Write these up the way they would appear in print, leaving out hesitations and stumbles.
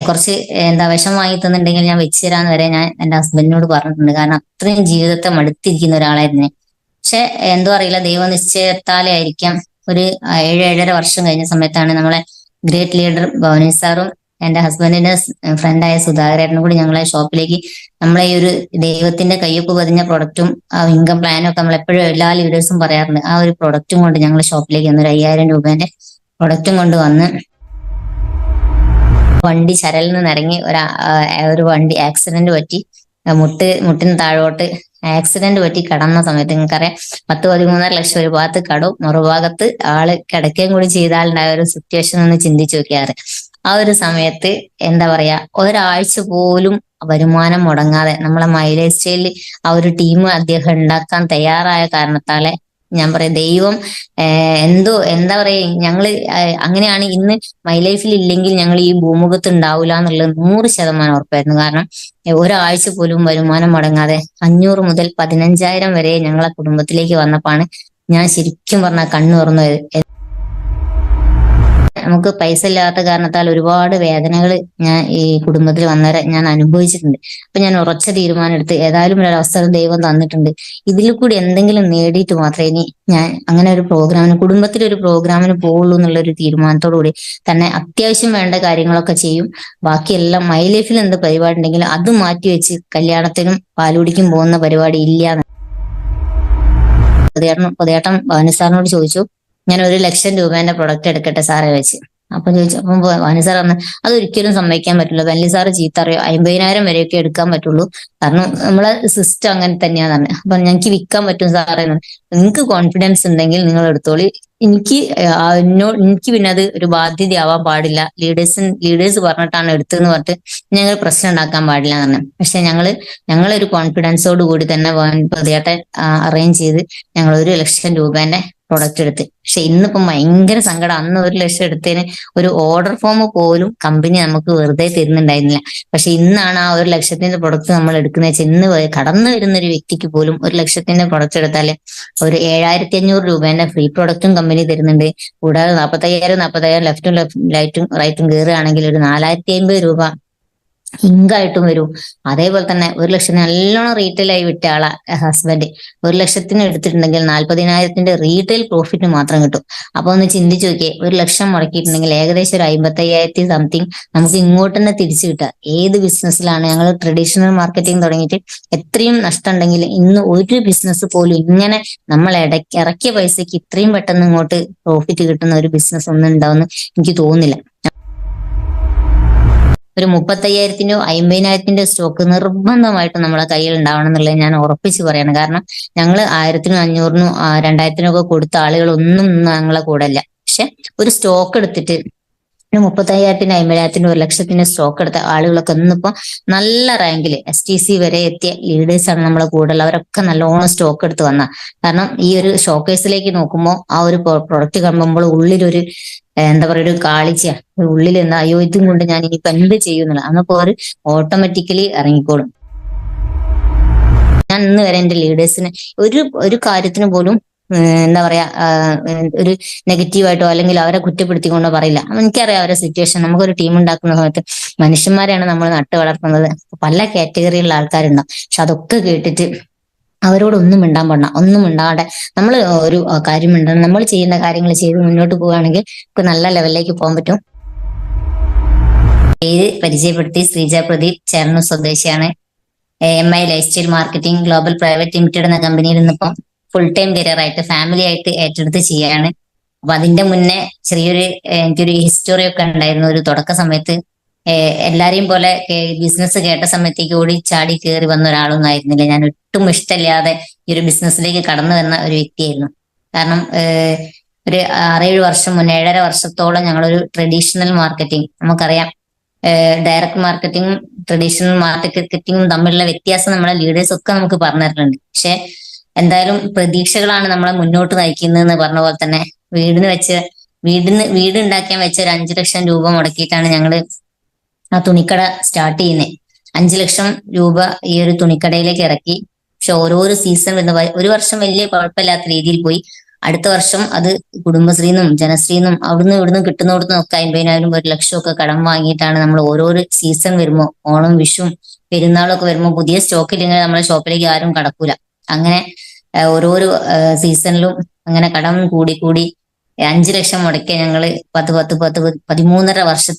കുറച്ച് എന്താ വിഷം വാങ്ങി തന്നിട്ടുണ്ടെങ്കിൽ ഞാൻ വെച്ച് തരാന്ന് വരെ ഞാൻ എന്റെ ഹസ്ബൻഡിനോട് പറഞ്ഞിട്ടുണ്ട്. കാരണം അത്രയും ജീവിതത്തെ മടുത്തിരിക്കുന്ന ഒരാളായിരുന്നു. പക്ഷെ എന്തോ അറിയില്ല, ദൈവനിശ്ചയത്താലെ ആയിരിക്കാം ഒരു 7-7.5 വർഷം കഴിഞ്ഞ സമയത്താണ് നമ്മളെ ഗ്രേറ്റ് ലീഡർ ഭവനി സാറും എന്റെ ഹസ്ബൻഡിന്റെ ഫ്രണ്ടായ സുധാകരനും കൂടി ഞങ്ങളെ ഷോപ്പിലേക്ക് നമ്മളെ ഈ ഒരു ദൈവത്തിന്റെ കയ്യൊപ്പ് പതിഞ്ഞ പ്രൊഡക്റ്റും ആ ഇൻകം പ്ലാനും ഒക്കെ നമ്മൾ എപ്പോഴും എല്ലാ ലീഡേഴ്സും പറയാറുണ്ട്. ആ ഒരു പ്രൊഡക്റ്റും കൊണ്ട് ഞങ്ങൾ ഷോപ്പിലേക്ക് വന്ന് ഒരു 5000 രൂപേന്റെ പ്രൊഡക്റ്റും കൊണ്ട് വന്ന് വണ്ടി ചരലിൽ നിന്ന് ഇറങ്ങി ഒരു വണ്ടി ആക്സിഡന്റ് പറ്റി മുട്ടിന് താഴോട്ട് ആക്സിഡന്റ് പറ്റി കടന്ന സമയത്ത് നിങ്ങൾക്കറിയാം 10-13.5 ലക്ഷം ഒരു ഭാഗത്ത് കടവും മറുഭാഗത്ത് ആള് കിടക്കുകയും കൂടി ചെയ്താലുണ്ടായ ഒരു സിറ്റുവേഷൻ ഒന്ന് ചിന്തിച്ചു നോക്കിയാറ്. ആ ഒരു സമയത്ത് എന്താ പറയാ, ഒരാഴ്ച പോലും വരുമാനം മുടങ്ങാതെ നമ്മളെ മൈലേജ് സ്റ്റൈലിൽ ആ ഒരു ടീം അദ്ദേഹം ഉണ്ടാക്കാൻ തയ്യാറായ കാരണത്താലെ ഞാൻ പറയാം ദൈവം എന്തോ എന്താ പറയാ, ഞങ്ങള് അങ്ങനെയാണ് ഇന്ന് മൈ ലൈഫിൽ ഇല്ലെങ്കിൽ ഞങ്ങൾ ഈ ഭൂമുഖത്ത് ഉണ്ടാവില്ല എന്നുള്ളത് 100% ഉറപ്പായിരുന്നു. കാരണം ഒരാഴ്ച പോലും വരുമാനം മുടങ്ങാതെ 500 മുതൽ 15,000 വരെ ഞങ്ങളെ കുടുംബത്തിലേക്ക് വന്നപ്പോഴാണ് ഞാൻ ശരിക്കും പറഞ്ഞാൽ കണ്ണു തുറന്നു. നമുക്ക് പൈസ ഇല്ലാത്ത കാരണത്താൽ ഒരുപാട് വേദനകൾ ഞാൻ ഈ കുടുംബത്തിൽ വന്നവരെ ഞാൻ അനുഭവിച്ചിട്ടുണ്ട്. അപ്പൊ ഞാൻ ഉറച്ച തീരുമാനം എടുത്ത് ഏതായാലും ഒരു അവസരം ദൈവം തന്നിട്ടുണ്ട്, ഇതിൽ കൂടി എന്തെങ്കിലും നേടിയിട്ട് മാത്രമേ ഇനി ഞാൻ അങ്ങനെ ഒരു പ്രോഗ്രാമിന് കുടുംബത്തിലൊരു പ്രോഗ്രാമിന് പോകുള്ളൂ എന്നുള്ള ഒരു തീരുമാനത്തോടു കൂടി തന്നെ അത്യാവശ്യം വേണ്ട കാര്യങ്ങളൊക്കെ ചെയ്യും. ബാക്കിയെല്ലാം മൈ ലൈഫിൽ എന്ത് പരിപാടി ഉണ്ടെങ്കിലും അത് മാറ്റി വെച്ച് കല്യാണത്തിനും പാലുകുടിക്കും പോകുന്ന പരിപാടി ഇല്ല. പുതിയേട്ടൻ ഭവനി സാറിനോട് ചോദിച്ചു, ഞാൻ 1 ലക്ഷം രൂപേന്റെ പ്രൊഡക്റ്റ് എടുക്കട്ടെ സാറെ വെച്ച്. അപ്പം ചോദിച്ചു, അപ്പം ഭവനി സാർ പറഞ്ഞു അതൊരിക്കലും സമ്മതിക്കാൻ പറ്റില്ല, വെല്ലി സാറ് ചീത്ത അറിയോ, 50,000 വരെയൊക്കെ എടുക്കാൻ പറ്റുള്ളൂ, കാരണം നമ്മളെ സിസ്റ്റം അങ്ങനെ തന്നെയാന്ന് പറഞ്ഞു. അപ്പൊ ഞങ്ങൾക്ക് വിൽക്കാൻ പറ്റും സാറേ, നിങ്ങൾക്ക് കോൺഫിഡൻസ് ഉണ്ടെങ്കിൽ നിങ്ങൾ എടുത്തോളി, എനിക്ക് പിന്നെ അത് ഒരു ബാധ്യതയാവാൻ പാടില്ല, ലീഡേഴ്സ് പറഞ്ഞിട്ടാണ് എടുത്തതെന്ന് പറഞ്ഞിട്ട് ഞങ്ങൾ പ്രശ്നം ഉണ്ടാക്കാൻ പാടില്ല എന്ന് പറഞ്ഞു. പക്ഷെ ഞങ്ങളൊരു കോൺഫിഡൻസോട് കൂടി തന്നെ പ്രതിയാട്ടെ അറേഞ്ച് ചെയ്ത് ഞങ്ങൾ 1 ലക്ഷം രൂപേന്റെ പ്രൊഡക്റ്റ് എടുത്ത്. പക്ഷെ ഇന്നിപ്പം ഭയങ്കര സങ്കടം, അന്ന് 1 ലക്ഷം എടുത്തതിന് ഒരു ഓർഡർ ഫോം പോലും കമ്പനി നമുക്ക് വെറുതെ തരുന്നുണ്ടായിരുന്നില്ല. പക്ഷെ ഇന്നാണ് ആ 1 ലക്ഷത്തിന്റെ പ്രൊഡക്റ്റ് നമ്മൾ എടുക്കുന്നത് വെച്ചാൽ ഇന്ന് കടന്നു വരുന്ന ഒരു വ്യക്തിക്ക് പോലും 1 ലക്ഷത്തിന്റെ പ്രൊഡക്റ്റ് എടുത്താൽ ഒരു 7,500 രൂപേന്റെ ഫ്രീ പ്രൊഡക്റ്റും കമ്പനി തരുന്നുണ്ട്. കൂടാതെ 45,000 ലെഫ്റ്റും റൈറ്റും കയറുകയാണെങ്കിൽ ഒരു 4,50 രൂപ ഇങ്കായിട്ടും വരും. അതേപോലെ തന്നെ 1 ലക്ഷത്തിന് നല്ലോണം റീറ്റെയിൽ ആയി വിട്ട ആളാ ഹസ്ബൻഡ്. 1 ലക്ഷത്തിന് എടുത്തിട്ടുണ്ടെങ്കിൽ 40,000 റീറ്റെയിൽ പ്രോഫിറ്റ് മാത്രം കിട്ടും. അപ്പൊ ഒന്ന് ചിന്തിച്ചു നോക്കിയേ, 1 ലക്ഷം മുടക്കിയിട്ടുണ്ടെങ്കിൽ ഏകദേശം ഒരു 55,000 സംതിങ് നമുക്ക് ഇങ്ങോട്ട് തന്നെ തിരിച്ചു കിട്ടുക. ഏത് ബിസിനസ്സിലാണ് ഞങ്ങൾ ട്രഡീഷണൽ മാർക്കറ്റിംഗ് തുടങ്ങിയിട്ട് എത്രയും നഷ്ടം ഉണ്ടെങ്കിൽ ഇന്ന് ഒരു ബിസിനസ് പോലും ഇങ്ങനെ നമ്മൾ ഇറക്കിയ പൈസക്ക് ഇത്രയും പെട്ടെന്ന് ഇങ്ങോട്ട് പ്രോഫിറ്റ് കിട്ടുന്ന ഒരു ബിസിനസ് ഒന്നും ഉണ്ടാവുമെന്ന് എനിക്ക് തോന്നുന്നില്ല. ഒരു 35,000-ന്റെയോ 50,000-ന്റെ സ്റ്റോക്ക് നിർബന്ധമായിട്ടും നമ്മളെ കയ്യിൽ ഉണ്ടാവണം എന്നുള്ളത് ഞാൻ ഉറപ്പിച്ച് പറയാണ്. കാരണം ഞങ്ങൾ 1,000-നും 500-നും 2,000-നും ഒക്കെ കൊടുത്ത ആളുകളൊന്നും ഞങ്ങളെ കൂടെ ഇല്ല. പക്ഷെ ഒരു സ്റ്റോക്ക് എടുത്തിട്ട് ഒരു 35,000-ന്റെ 50,000-ന്റെ 1 ലക്ഷത്തിന്റെ സ്റ്റോക്ക് എടുത്ത ആളുകളൊക്കെ ഇന്നിപ്പോ നല്ല റാങ്കിൽ STC വരെ എത്തിയ ലീഡേഴ്സാണ് നമ്മളെ കൂടെ ഉള്ള. അവരൊക്കെ നല്ലോണം സ്റ്റോക്ക് എടുത്ത് വന്ന. കാരണം ഈ ഒരു ഷോക്കേസിലേക്ക് നോക്കുമ്പോൾ ആ ഒരു പ്രൊഡക്റ്റ് കാണുമ്പോൾ ഉള്ളിലൊരു എന്താ പറയുക, ഒരു കാളിച്ച ഉള്ളിൽ എന്താ, അയ്യോ ഇതും കൊണ്ട് ഞാൻ ഇനിയിപ്പോ എന്ത് ചെയ്യുന്നില്ല അന്നപ്പോ അവർ ഓട്ടോമാറ്റിക്കലി ഇറങ്ങിക്കോളും. ഞാൻ ഇന്ന് വരെ എന്റെ ലീഡേഴ്സിന് ഒരു കാര്യത്തിന് പോലും എന്താ പറയാ ഒരു നെഗറ്റീവായിട്ടോ അല്ലെങ്കിൽ അവരെ കുറ്റപ്പെടുത്തിക്കൊണ്ടോ പറയില്ല. എനിക്കറിയാം അവരുടെ സിറ്റുവേഷൻ. നമുക്കൊരു ടീം ഉണ്ടാക്കുന്ന സമയത്ത് മനുഷ്യന്മാരെയാണ് നമ്മൾ നട്ടു വളർത്തുന്നത്, പല കാറ്റഗറിയിലുള്ള ആൾക്കാരുണ്ടാവും. പക്ഷെ അതൊക്കെ കേട്ടിട്ട് അവരോടൊന്നും മിണ്ടാൻ പാടില്ല, ഒന്നും മിണ്ടാതെ നമ്മൾ ഒരു കാര്യം മിണ്ടണം, നമ്മൾ ചെയ്യുന്ന കാര്യങ്ങൾ ചെയ്ത് മുന്നോട്ട് പോവുകയാണെങ്കിൽ നമുക്ക് നല്ല ലെവലിലേക്ക് പോകാൻ പറ്റും. പേര് പരിചയപ്പെടുത്തി, ശ്രീജ പ്രദീപ്, ചേർന്നൂർ സ്വദേശിയാണ്. MI life style marketing global private limited എന്ന കമ്പനിയിൽ നിന്നിപ്പം ഫുൾ ടൈം കരിയർ ആയിട്ട് ഫാമിലി ആയിട്ട് ഏറ്റെടുത്ത് ചെയ്യാണ്. അപ്പൊ അതിന്റെ മുന്നേ ചെറിയൊരു എനിക്കൊരു ഹിസ്റ്ററി ഒക്കെ ഉണ്ടായിരുന്നു. ഒരു തുടക്ക സമയത്ത് എല്ലാരെയും പോലെ ബിസിനസ് കേട്ട സമയത്തേക്ക് ഓടി ചാടി കയറി വന്ന ഒരാളൊന്നും ആയിരുന്നില്ല. ഞാൻ ഒട്ടും ഇഷ്ടമില്ലാതെ ഈ ഒരു ബിസിനസ്സിലേക്ക് കടന്നു വന്ന ഒരു വ്യക്തിയായിരുന്നു. കാരണം ഒരു 6-7 വർഷം മുന്നേ 7.5 വർഷത്തോളം ഞങ്ങളൊരു ട്രഡീഷണൽ മാർക്കറ്റിംഗ്, നമുക്കറിയാം ഡയറക്ട് മാർക്കറ്റിംഗും ട്രഡീഷണൽ മാർക്കറ്റിംഗും തമ്മിലുള്ള വ്യത്യാസം നമ്മളെ ലീഡേഴ്സ് ഒക്കെ നമുക്ക് പറഞ്ഞു തരുന്നുണ്ട്. പക്ഷെ എന്തായാലും പ്രതീക്ഷകളാണ് നമ്മളെ മുന്നോട്ട് നയിക്കുന്നതെന്ന് പറഞ്ഞ പോലെ തന്നെ വീട് ഉണ്ടാക്കാൻ വെച്ച ഒരു 5 ലക്ഷം രൂപ മുടക്കിയിട്ടാണ് ഞങ്ങള് ആ തുണിക്കട സ്റ്റാർട്ട് ചെയ്യുന്നത്. 5 ലക്ഷം രൂപ ഈ ഒരു തുണിക്കടയിലേക്ക് ഇറക്കി. പക്ഷെ ഓരോരോ സീസൺ വരുന്ന ഒരു വർഷം വലിയ കുഴപ്പമില്ലാത്ത രീതിയിൽ പോയി. അടുത്ത വർഷം അത് കുടുംബശ്രീന്നും ജനശ്രീന്നും അവിടുന്ന് ഇവിടുന്ന് കിട്ടുന്നിടത്തുനിന്ന് ഒക്കെ 50,000 1 ലക്ഷം ഒക്കെ കടം വാങ്ങിയിട്ടാണ് നമ്മൾ ഓരോരോ സീസൺ വരുമ്പോൾ ഓണം വിഷും പെരുന്നാളും ഒക്കെ വരുമ്പോൾ പുതിയ സ്റ്റോക്ക് ഇല്ലെങ്കിൽ നമ്മളെ ഷോപ്പിലേക്ക് ആരും കടക്കൂല. അങ്ങനെ ഓരോരോ സീസണിലും അങ്ങനെ കടം കൂടി കൂടി 5 ലക്ഷം മുടക്കിയ ഞങ്ങള് 13.5 വർഷം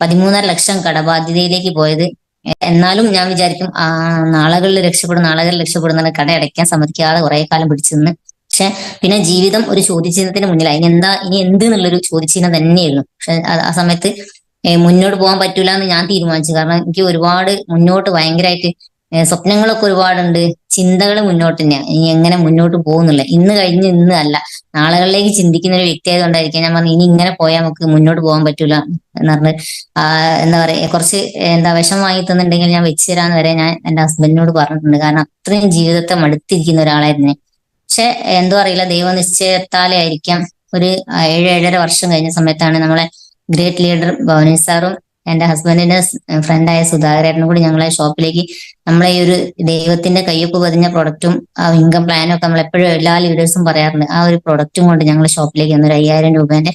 13.5 ലക്ഷം കടബാധ്യതയിലേക്ക് പോയത്. എന്നാലും ഞാൻ വിചാരിക്കും നാളുകളിൽ രക്ഷപ്പെടും, നാളുകളിൽ രക്ഷപ്പെടുന്ന കട അടയ്ക്കാൻ സമ്മതിക്കാതെ കുറെ കാലം പിടിച്ചു നിന്ന്. പക്ഷെ പിന്നെ ജീവിതം ഒരു ചോദ്യചിഹ്നത്തിന് മുന്നിലായി. ഇനി എന്ത് എന്നുള്ളൊരു ചോദ്യചിഹ്നം തന്നെയായിരുന്നു. പക്ഷെ ആ സമയത്ത് മുന്നോട്ട് പോകാൻ പറ്റൂല എന്ന് ഞാൻ തീരുമാനിച്ചു. കാരണം എനിക്ക് ഒരുപാട് മുന്നോട്ട് ഭയങ്കരമായിട്ട് സ്വപ്നങ്ങളൊക്കെ ഒരുപാടുണ്ട്, ചിന്തകൾ മുന്നോട്ട് തന്നെയാണ്. ഇനി എങ്ങനെ മുന്നോട്ട് പോകുന്നില്ല, ഇന്ന് കഴിഞ്ഞ് ഇന്ന് അല്ല നാളുകളിലേക്ക് ചിന്തിക്കുന്ന ഒരു വ്യക്തി ആയതുകൊണ്ടായിരിക്കും ഞാൻ പറഞ്ഞു ഇനി ഇങ്ങനെ പോയാൽ നമുക്ക് മുന്നോട്ട് പോകാൻ പറ്റൂല എന്ന് പറഞ്ഞ് എന്താ പറയാ കുറച്ച് വിഷം വാങ്ങി തന്നിട്ടുണ്ടെങ്കിൽ ഞാൻ വെച്ച് തരാന്ന് വരെ ഞാൻ എന്റെ ഹസ്ബൻഡിനോട് പറഞ്ഞിട്ടുണ്ട്. കാരണം അത്രയും ജീവിതത്തെ മടുത്തിരിക്കുന്ന ഒരാളായിരുന്നു. പക്ഷെ എന്തോ അറിയില്ല, ദൈവനിശ്ചയത്താലേ ആയിരിക്കാം ഒരു 7-7.5 വർഷം കഴിഞ്ഞ സമയത്താണ് നമ്മളെ ഗ്രേറ്റ് ലീഡർ ഭവനി സാറും എന്റെ ഹസ്ബൻഡിന്റെ ഫ്രണ്ടായ സുധാകരേട്ടനും കൂടി ഞങ്ങളെ ഷോപ്പിലേക്ക് നമ്മളെ ഈ ഒരു ദൈവത്തിന്റെ കയ്യൊപ്പ് പതിഞ്ഞ പ്രൊഡക്റ്റും ആ ഇൻകം പ്ലാനും ഒക്കെ നമ്മൾ എപ്പോഴും എല്ലാ ലീഡേഴ്സും പറയാറുണ്ട്. ആ ഒരു പ്രൊഡക്റ്റും കൊണ്ട് ഞങ്ങൾ ഷോപ്പിലേക്ക് വന്ന് 1,000 രൂപേന്റെ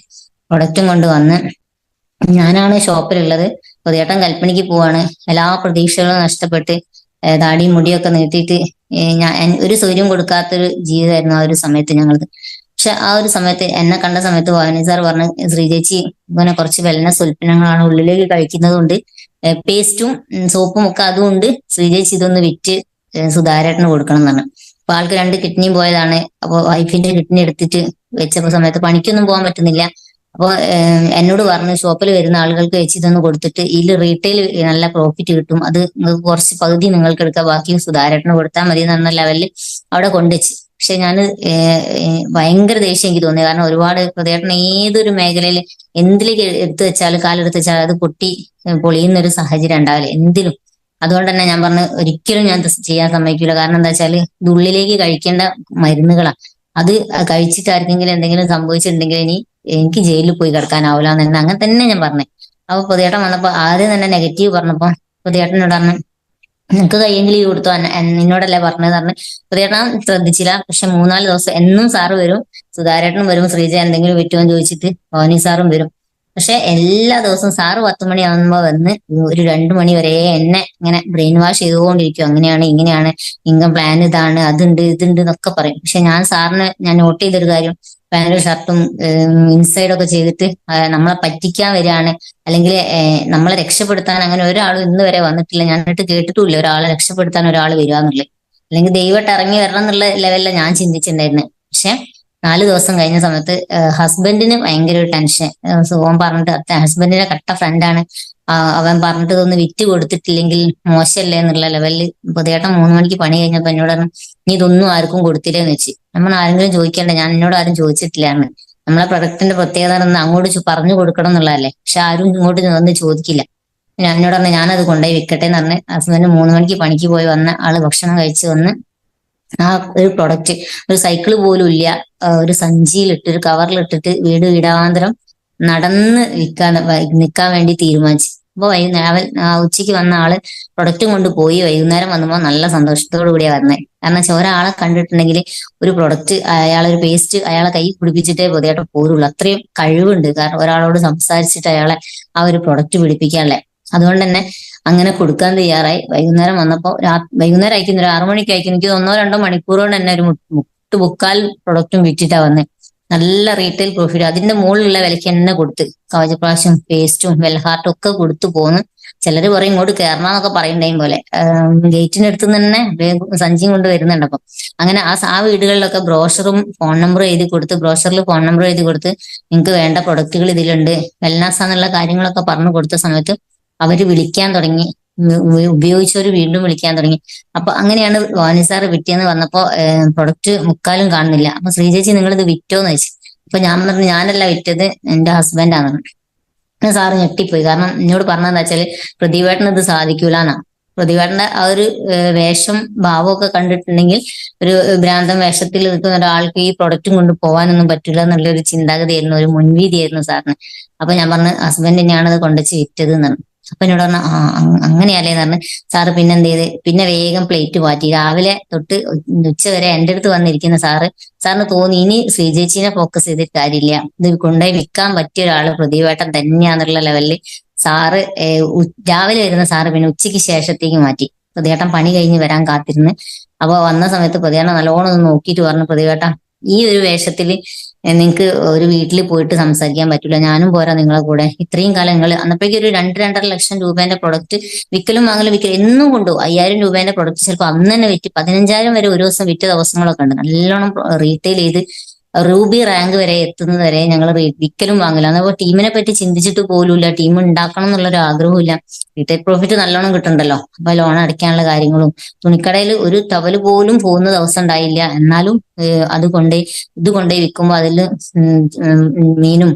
പ്രൊഡക്റ്റും കൊണ്ട് വന്ന് ഞാനാണ് ഷോപ്പിലുള്ളത്. പുതിയേട്ടൻ കൽപ്പണിക്ക് പോവാണ്. എല്ലാ പ്രതീക്ഷകളും നഷ്ടപ്പെട്ട് താടിയും മുടിയൊക്കെ നീട്ടിയിട്ട് ഞാൻ ഒരു സൗകര്യം കൊടുക്കാത്തൊരു ജീവിതമായിരുന്നു ആ ഒരു സമയത്ത് ഞങ്ങളത്. പക്ഷെ ആ ഒരു സമയത്ത് എന്നെ കണ്ട സമയത്ത് വാനി സാർ പറഞ്ഞു, ശ്രീചേച്ചി ഇങ്ങനെ കുറച്ച് വെൽനസ് ഉൽപ്പന്നങ്ങളാണ് ഉള്ളിലേക്ക് കഴിക്കുന്നത് കൊണ്ട് പേസ്റ്റും സോപ്പും ഒക്കെ അതുകൊണ്ട് ശ്രീചേച്ചി ഇതൊന്ന് വിറ്റ് സുധാരേട്ടന് കൊടുക്കണം എന്ന് പറഞ്ഞു. അപ്പൊ ആൾക്ക് 2 കിഡ്നിയും പോയതാണ്. അപ്പൊ വൈഫിന്റെ കിഡ്നി എടുത്തിട്ട് വെച്ചപ്പോ സമയത്ത് പണിക്കൊന്നും പോകാൻ പറ്റുന്നില്ല. അപ്പൊ എന്നോട് പറഞ്ഞു ഷോപ്പിൽ വരുന്ന ആളുകൾക്ക് വെച്ച് ഇതൊന്ന് കൊടുത്തിട്ട് ഇതിൽ റീറ്റെയിൽ നല്ല പ്രോഫിറ്റ് കിട്ടും, അത് നിങ്ങൾക്ക് കുറച്ച് പകുതി നിങ്ങൾക്ക് എടുക്കാം, ബാക്കി സുധാരേട്ടന് കൊടുത്താൽ മതി എന്ന ലെവലിൽ അവിടെ കൊണ്ടുവച്ച്. പക്ഷെ ഞാൻ ഭയങ്കര ദേഷ്യം എനിക്ക് തോന്നി. കാരണം ഒരുപാട് ഹൃദയേട്ടൻ ഏതൊരു മേഖലയിൽ എന്തിലേക്ക് എടുത്തു വെച്ചാലും കാലെടുത്ത് വെച്ചാൽ അത് പൊട്ടി പൊളിയുന്ന ഒരു സാഹചര്യം ഉണ്ടാവില്ല എന്തിലും. അതുകൊണ്ട് തന്നെ ഞാൻ പറഞ്ഞു ഒരിക്കലും ഞാൻ ചെയ്യാൻ സമ്മതിക്കില്ല. കാരണം എന്താ വെച്ചാൽ ഇത് ഉള്ളിലേക്ക് കഴിക്കേണ്ട മരുന്നുകളാണ്. അത് കഴിച്ചിട്ട് ആർക്കെങ്കിലും എന്തെങ്കിലും സംഭവിച്ചിട്ടുണ്ടെങ്കിൽ ഇനി എനിക്ക് ജയിലിൽ പോയി കിടക്കാനാവില്ല എന്ന് തന്നെ അങ്ങനെ തന്നെ ഞാൻ പറഞ്ഞു. അപ്പൊ പുതിയേട്ടൻ വന്നപ്പോ ആദ്യം തന്നെ നെഗറ്റീവ് പറഞ്ഞപ്പോ പുതിയേട്ടനോട് പറഞ്ഞു നിനക്ക് കയ്യെങ്കിലും ഈ കൊടുത്തു, നിന്നോടല്ലേ പറഞ്ഞത് പറഞ്ഞ് പുതിയേട്ടൻ ശ്രദ്ധിച്ചില്ല. പക്ഷെ 3-4 ദിവസം എന്നും സാറ് വരും, സുധാരേട്ടനും വരും, ശ്രീജ എന്തെങ്കിലും പറ്റുമോ ചോദിച്ചിട്ട് ഭവാനി സാറും വരും. പക്ഷെ എല്ലാ ദിവസവും സാറ് 10 മണിയാകുമ്പോ വന്ന് ഒരു 2 മണി വരെ എന്നെ ഇങ്ങനെ ബ്രെയിൻ വാഷ് ചെയ്തുകൊണ്ടിരിക്കും. അങ്ങനെയാണ് ഇങ്ങനെയാണ്, ഇൻകം പ്ലാൻ ഇതാണ്, അതുണ്ട് ഇതുണ്ട് എന്നൊക്കെ പറയും. പക്ഷെ ഞാൻ നോട്ട് ചെയ്തൊരു കാര്യം, പാന്റും ഷർട്ടും ഇൻസൈഡൊക്കെ ചെയ്തിട്ട് നമ്മളെ പറ്റിക്കാൻ വരികയാണ്, അല്ലെങ്കിൽ നമ്മളെ രക്ഷപ്പെടുത്താൻ അങ്ങനെ ഒരാളും ഇന്ന് വരെ വന്നിട്ടില്ല. ഞാനിട്ട് കേട്ടിട്ടുമില്ല ഒരാളെ രക്ഷപ്പെടുത്താൻ ഒരാൾ വരിക എന്നുള്ളത്. അല്ലെങ്കിൽ ദൈവമായിട്ട് ഇറങ്ങി വരണം എന്നുള്ള ലെവലിലാണ് ഞാൻ ചിന്തിച്ചിട്ടുണ്ടായിരുന്നത്. പക്ഷെ 4 ദിവസം കഴിഞ്ഞ സമയത്ത് ഹസ്ബൻഡിന് ഭയങ്കര ഒരു ടെൻഷൻ. ഓൻ പറഞ്ഞിട്ട് ഹസ്ബൻഡിന്റെ കട്ട ഫ്രണ്ടാണ്, അവൻ പറഞ്ഞിട്ട് ഇതൊന്ന് വിറ്റ് കൊടുത്തിട്ടില്ലെങ്കിൽ മോശമല്ലേ എന്നുള്ള ലെവലിൽ പുതിയേട്ടൻ 3 മണിക്ക് പണി കഴിഞ്ഞപ്പോ എന്നോട് പറഞ്ഞു നീ ഇതൊന്നും ആർക്കും കൊടുത്തില്ലേന്ന് വെച്ച്. നമ്മൾ ആരെങ്കിലും ചോദിക്കേണ്ട, ഞാൻ എന്നോട് ആരും ചോദിച്ചിട്ടില്ലാന്ന്. നമ്മളെ പ്രൊഡക്റ്റിന്റെ പ്രത്യേകത അങ്ങോട്ട് പറഞ്ഞു കൊടുക്കണം എന്നുള്ളതല്ലേ. പക്ഷെ ആരും ഇങ്ങോട്ട് വന്ന് ചോദിക്കില്ല. എന്നോട് പറഞ്ഞു ഞാനത് കൊണ്ടുപോയി വിൽക്കട്ടെ എന്ന് പറഞ്ഞ് ഹസ്ബൻഡ് 3 മണിക്ക് പണിക്ക് പോയി വന്ന ആള് ഭക്ഷണം കഴിച്ച് വന്ന് ആ ഒരു പ്രൊഡക്റ്റ് ഒരു സൈക്കിള് പോലും ഇല്ല, ഒരു സഞ്ചിയിലിട്ട് ഒരു കവറിലിട്ടിട്ട് വീട് വീടാന്തരം നടന്ന് നിൽക്കാൻ വേണ്ടി തീരുമാനിച്ചു. അപ്പൊ വൈകുന്നേരം ഉച്ചയ്ക്ക് വന്ന ആള് പ്രൊഡക്റ്റും കൊണ്ട് പോയി. വൈകുന്നേരം വന്നപ്പോ നല്ല സന്തോഷത്തോടു കൂടിയാ വന്നത്. കാരണം വെച്ചാൽ ഒരാളെ കണ്ടിട്ടുണ്ടെങ്കിൽ ഒരു പ്രൊഡക്റ്റ് അയാളൊരു പേസ്റ്റ് അയാളെ കൈ പിടിപ്പിച്ചിട്ടേ പുതിയായിട്ട് പോരുള്ളൂ. അത്രയും കഴിവുണ്ട്. കാരണം ഒരാളോട് സംസാരിച്ചിട്ട് അയാളെ ആ ഒരു പ്രൊഡക്റ്റ് പിടിപ്പിക്കാനല്ലേ. അതുകൊണ്ട് തന്നെ അങ്ങനെ കൊടുക്കാൻ തയ്യാറായി. വൈകുന്നേരം വന്നപ്പോ വൈകുന്നേരം അയക്കുന്ന ഒരു 6 മണിക്ക് അയക്കുന്നു. എനിക്ക് 1-2 മണിക്കൂർ കൊണ്ട് തന്നെ ഒരു 3/4 പ്രൊഡക്റ്റും വിറ്റിട്ടാ വന്നത്. നല്ല റീറ്റെയിൽ പ്രോഫിറ്റ്. അതിന്റെ മുകളിലുള്ള വിലയ്ക്ക് തന്നെ കൊടുത്ത് കവചപ്രാശും പേസ്റ്റും വെൽഹാർട്ടും ഒക്കെ കൊടുത്തു പോന്ന്. ചിലര് പറയും ഇങ്ങോട്ട് കയറണമെന്നൊക്കെ പറയുണ്ടായും പോലെ ഗേറ്റിനടുത്ത് തന്നെ സഞ്ചിയും കൊണ്ട് വരുന്നുണ്ട്. അപ്പം അങ്ങനെ ആ വീടുകളിലൊക്കെ ബ്രോഷറും ഫോൺ നമ്പറും എഴുതി കൊടുത്ത്, ബ്രോഷറിൽ ഫോൺ നമ്പർ എഴുതി കൊടുത്ത് നിങ്ങൾക്ക് വേണ്ട പ്രൊഡക്റ്റുകൾ ഇതിലുണ്ട് വെൽനാസ് എന്നുള്ള കാര്യങ്ങളൊക്കെ പറഞ്ഞു കൊടുത്ത സമയത്ത് അവര് വിളിക്കാൻ തുടങ്ങി. ഉപയോഗിച്ചവര് വീണ്ടും വിളിക്കാൻ തുടങ്ങി. അപ്പൊ അങ്ങനെയാണ് വാനി സാറ് വിറ്റെന്ന് വന്നപ്പോ പ്രൊഡക്റ്റ് മുക്കാലും കാണുന്നില്ല. അപ്പൊ ശ്രീചേച്ചി നിങ്ങളിത് വിറ്റോന്ന് ചോദിച്ചു. അപ്പൊ ഞാൻ പറഞ്ഞു ഞാനല്ല വിറ്റത്, എന്റെ ഹസ്ബൻഡാണ്. സാറ് ഞെട്ടിപ്പോയി. കാരണം എന്നോട് പറഞ്ഞതെന്താ വെച്ചാല് പ്രതിവേട്ടന് ഇത് സാധിക്കൂലെന്നാ. പ്രതിവേട്ടന്റെ ആ ഒരു വേഷം ഭാവമൊക്കെ കണ്ടിട്ടുണ്ടെങ്കിൽ ഒരു ഭ്രാന്തൻ വേഷത്തിൽ നിൽക്കുന്ന ഒരാൾക്ക് ഈ പ്രൊഡക്റ്റും കൊണ്ട് പോകാനൊന്നും പറ്റില്ല എന്നുള്ള ഒരു ചിന്താഗതിയായിരുന്നു, ഒരു മുൻവിധിയായിരുന്നു സാറിന്. അപ്പൊ ഞാൻ പറഞ്ഞു ഹസ്ബൻഡ് തന്നെയാണ് അത് കൊണ്ടുവച്ച് വിറ്റത് എന്നാണ്. അപ്പൊ എന്നോട് പറഞ്ഞ അങ്ങനെയല്ലേന്ന് പറഞ്ഞ് സാറ് പിന്നെ എന്ത് ചെയ്ത് പിന്നെ വേഗം പ്ലേറ്റ് മാറ്റി രാവിലെ തൊട്ട് ഉച്ച വരെ എൻ്റെ അടുത്ത് വന്നിരിക്കുന്ന സാറിന് തോന്നി ഇനി ശ്രീജേച്ചിനെ ഫോക്കസ് ചെയ്തിട്ട് കാര്യമില്ല, ഇത് കൊണ്ടുപോയി വിൽക്കാൻ പറ്റിയ ഒരാള് പ്രതിവേട്ടം തന്നെയാന്നുള്ള ലെവലില് സാറ് രാവിലെ വരുന്ന സാറ് പിന്നെ ഉച്ചയ്ക്ക് ശേഷത്തേക്ക് മാറ്റി. പ്രതിവേട്ടം പണി കഴിഞ്ഞ് വരാൻ കാത്തിരുന്ന് അപ്പൊ വന്ന സമയത്ത് പ്രതിവേട്ടം നല്ലോണം ഒന്ന് നോക്കിയിട്ട് പറഞ്ഞു, പ്രതിവേട്ടം ഈ ഒരു വേഷത്തില് നിങ്ങൾക്ക് ഒരു വീട്ടിൽ പോയിട്ട് സംസാരിക്കാൻ പറ്റില്ല, ഞാനും പോരാ നിങ്ങളെ കൂടെ. ഇത്രയും കാലം നിങ്ങൾ അന്നപ്പോഴേക്കും ഒരു 2-2.5 ലക്ഷം രൂപേന്റെ പ്രൊഡക്റ്റ് വിൽക്കലും വാങ്ങലും എന്നും കൊണ്ടു 5,000 രൂപേന്റെ പ്രൊഡക്റ്റ് ചിലപ്പോൾ അന്ന് തന്നെ വിറ്റ് 15,000 വരെ ഒരു ദിവസം വിറ്റ ദിവസങ്ങളൊക്കെ ഉണ്ട്. നല്ലോണം റീറ്റെയിൽ ചെയ്ത് റൂബി റാങ്ക് വരെ എത്തുന്നത് വരെ ഞങ്ങൾ വിൽക്കലും വാങ്ങലും. അതേപോലെ ടീമിനെ പറ്റി ചിന്തിച്ചിട്ട് പോലുമില്ല, ടീം ഉണ്ടാക്കണം എന്നുള്ളൊരു ആഗ്രഹവും ഇല്ല. റീറ്റെയിൽ പ്രോഫിറ്റ് നല്ലോണം കിട്ടുന്നുണ്ടല്ലോ, അപ്പൊ ലോൺ അടയ്ക്കാനുള്ള കാര്യങ്ങളും. തുണിക്കടയിൽ ഒരു ടവല് പോലും പോകുന്ന ദിവസം ഉണ്ടായില്ല. എന്നാലും അത് ഇത് കൊണ്ടേ വിൽക്കുമ്പോൾ അതിൽ മീനും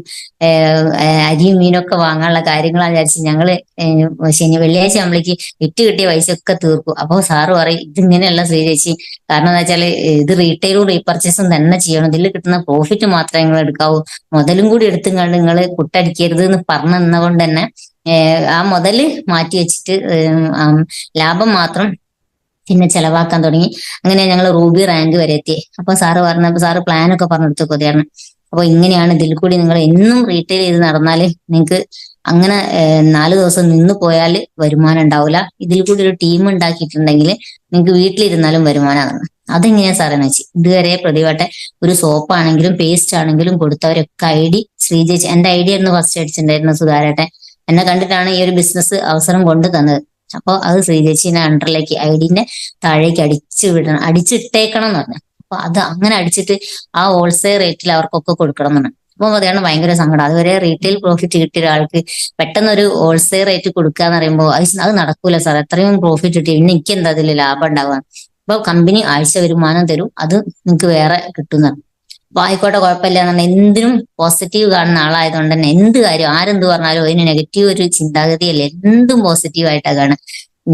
അരിയും മീനും ഒക്കെ വാങ്ങാനുള്ള കാര്യങ്ങളാന്ന് വിചാരിച്ച് ഞങ്ങള് വെള്ളിയാഴ്ച ആകുമ്പോഴേക്ക് വിറ്റ് കിട്ടിയ പൈസ ഒക്കെ തീർക്കും. അപ്പൊ സാറ് പറയും ഇതിങ്ങനെയല്ല ശ്രീജേച്ചി, കാരണം എന്താ വെച്ചാല് ഇത് റീറ്റെയിലും റീപർച്ചേസും തന്നെ ചെയ്യണം, ഇതിൽ കിട്ടുന്ന പ്രോഫിറ്റ് മാത്രമേ നിങ്ങൾ എടുക്കാവൂ, മുതലും കൂടി എടുത്തും കണ്ട് നിങ്ങൾ കുട്ടടിക്കരുത് എന്ന് പറഞ്ഞു തന്നതുകൊണ്ട് തന്നെ ആ മുതല് മാറ്റി വെച്ചിട്ട് ലാഭം മാത്രം പിന്നെ ചെലവാക്കാൻ തുടങ്ങി. അങ്ങനെ ഞങ്ങൾ റൂബി റാങ്ക് വരെ എത്തി. അപ്പൊ സാറ് പ്ലാനൊക്കെ പറഞ്ഞെടുത്തു കൊതിയാണ്. അപ്പൊ ഇങ്ങനെയാണ്, ഇതിൽ കൂടി നിങ്ങൾ എന്നും റീറ്റെയിൽ ചെയ്ത് നടന്നാല് നിങ്ങൾക്ക് അങ്ങനെ 4 ദിവസം നിന്ന് പോയാൽ വരുമാനം ഉണ്ടാവില്ല, ഇതിൽ കൂടി ഒരു ടീം ഉണ്ടാക്കിയിട്ടുണ്ടെങ്കിൽ നിങ്ങൾക്ക് വീട്ടിലിരുന്നാലും വരുമാനമാണ്. അതെങ്ങനെയാ സാറെന്ന് വെച്ച് ഇതുവരെ പ്രതിവട്ടെ ഒരു സോപ്പ് ആണെങ്കിലും പേസ്റ്റ് ആണെങ്കിലും കൊടുത്തവരൊക്കെ ശ്രീജേച്ചി എന്റെ ഐഡിയ ആയിരുന്നു ഫസ്റ്റ് അടിച്ചിട്ടുണ്ടായിരുന്നു സുധാരട്ടെ, എന്നെ കണ്ടിട്ടാണ് ഈ ഒരു ബിസിനസ് അവസരം കൊണ്ടു തന്നത്. അപ്പൊ അത് ശ്രീജേച്ചിന്റെ അണ്ടറിലേക്ക് ഐഡിന്റെ താഴേക്ക് അടിച്ചിട്ടേക്കണം എന്ന് പറഞ്ഞു. അപ്പൊ അത് അങ്ങനെ അടിച്ചിട്ട് ആ ഹോൾസെയിൽ റേറ്റിൽ അവർക്കൊക്കെ കൊടുക്കണം എന്നാണ്. അപ്പൊ അതാണ് ഭയങ്കര സങ്കടം. അതുവരെ റീറ്റെയിൽ പ്രോഫിറ്റ് കിട്ടിയ ഒരാൾക്ക് പെട്ടെന്ന് ഒരു ഹോൾസെയിൽ റേറ്റ് കൊടുക്കുക എന്ന് പറയുമ്പോൾ അത് നടക്കൂല സാർ, എത്രയും പ്രോഫിറ്റ് കിട്ടി പിന്നെ എനിക്ക് എന്താ അതിൽ ലാഭം ഉണ്ടാവുക. അപ്പൊ കമ്പനി ആഴ്ച വരുമാനം തരും, അത് നിങ്ങൾക്ക് വേറെ കിട്ടുന്നതാണ്. അപ്പൊ ആയിക്കോട്ടെ കുഴപ്പമില്ല എന്നാണ്. എന്തിനും പോസിറ്റീവ് കാണുന്ന ആളായതുകൊണ്ട് തന്നെ എന്ത് കാര്യം ആരെന്ത് പറഞ്ഞാലും അതിന് നെഗറ്റീവ് ഒരു ചിന്താഗതിയല്ലേ, എന്തും പോസിറ്റീവ് ആയിട്ടാ കാണുക.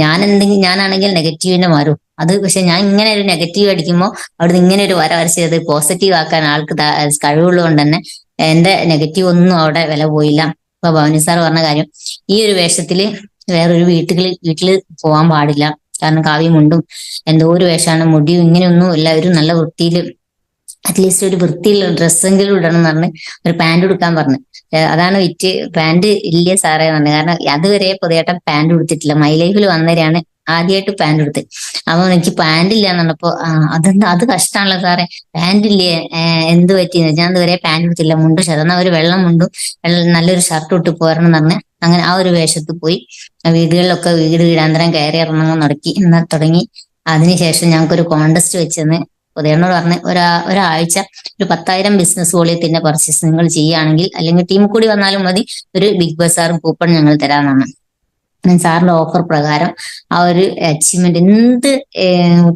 ഞാനാണെങ്കിൽ നെഗറ്റീവിന്റെ മാറും അത്. പക്ഷെ ഞാൻ ഇങ്ങനെ ഒരു നെഗറ്റീവ് അടിക്കുമ്പോൾ അവിടുന്ന് ഇങ്ങനെ ഒരു വര വരച്ചത് പോസിറ്റീവ് ആക്കാൻ ആൾക്ക് കഴിവുള്ളത് തന്നെ എന്റെ നെഗറ്റീവ് ഒന്നും അവിടെ വില പോയില്ല. ഇപ്പൊ ഭവനി സാർ പറഞ്ഞ കാര്യം, ഈ ഒരു വേഷത്തില് വേറൊരു വീട്ടില് പോകാൻ പാടില്ല, കാരണം കാവ്യമുണ്ടും എന്തോ ഒരു വേഷമാണ്, മുടിയും ഇങ്ങനെയൊന്നും എല്ലാവരും നല്ല വൃത്തിയിൽ അറ്റ്ലീസ്റ്റ് ഒരു വൃത്തിയുള്ള ഡ്രസ്സെങ്കിലും ഇടണം എന്ന് പറഞ്ഞ് ഒരു പാന്റ് എടുക്കാൻ പറഞ്ഞു. അതാണ് വിറ്റ് പാന്റ് ഇല്ല സാറേ പറഞ്ഞു. കാരണം അതുവരെ പുതിയേട്ടൻ പാന്റ് കൊടുത്തിട്ടില്ല, മൈ ലൈഫിൽ വന്നവരെയാണ് ആദ്യമായിട്ട് പാന്റ് എടുത്ത്. അപ്പൊ എനിക്ക് പാന്റ് ഇല്ല എന്ന് പറഞ്ഞപ്പോ അതെന്താ അത് കഷ്ടാണല്ലോ സാറേ, പാന്റ് ഇല്ലേ എന്ത് പറ്റിയെന്ന് ഞാൻ ഇതുവരെ പാന്റ് എടുത്തില്ല, മുണ്ട് ഷർട്ട് എന്നാൽ ഒരു വെള്ളം മുണ്ടും നല്ലൊരു ഷർട്ട് ഇട്ട് പോരണം എന്ന് പറഞ്ഞ് അങ്ങനെ ആ ഒരു വേഷത്തിൽ പോയി. വീടുകളിലൊക്കെ വീടാന്തരം കയറി ഇറങ്ങാൻ തുടങ്ങി. അതിനുശേഷം ഞങ്ങൾക്കൊരു കോണ്ടസ്റ്റ് വെച്ചെന്ന് ഉദയനോട് പറഞ്ഞ് ഒരാഴ്ച ഒരു 10,000 ബിസിനസ് വോളിയത്തിന്റെ പർച്ചേസ് നിങ്ങൾ ചെയ്യുകയാണെങ്കിൽ, അല്ലെങ്കിൽ ടീം കൂടി വന്നാലും മതി, ഒരു ബിഗ് ബസാർ കൂപ്പൺ ഞങ്ങൾ തരാമെന്നാണ്. സാറിന്റെ ഓഫർ പ്രകാരം ആ ഒരു അച്ചീവ്മെന്റ് എന്ത്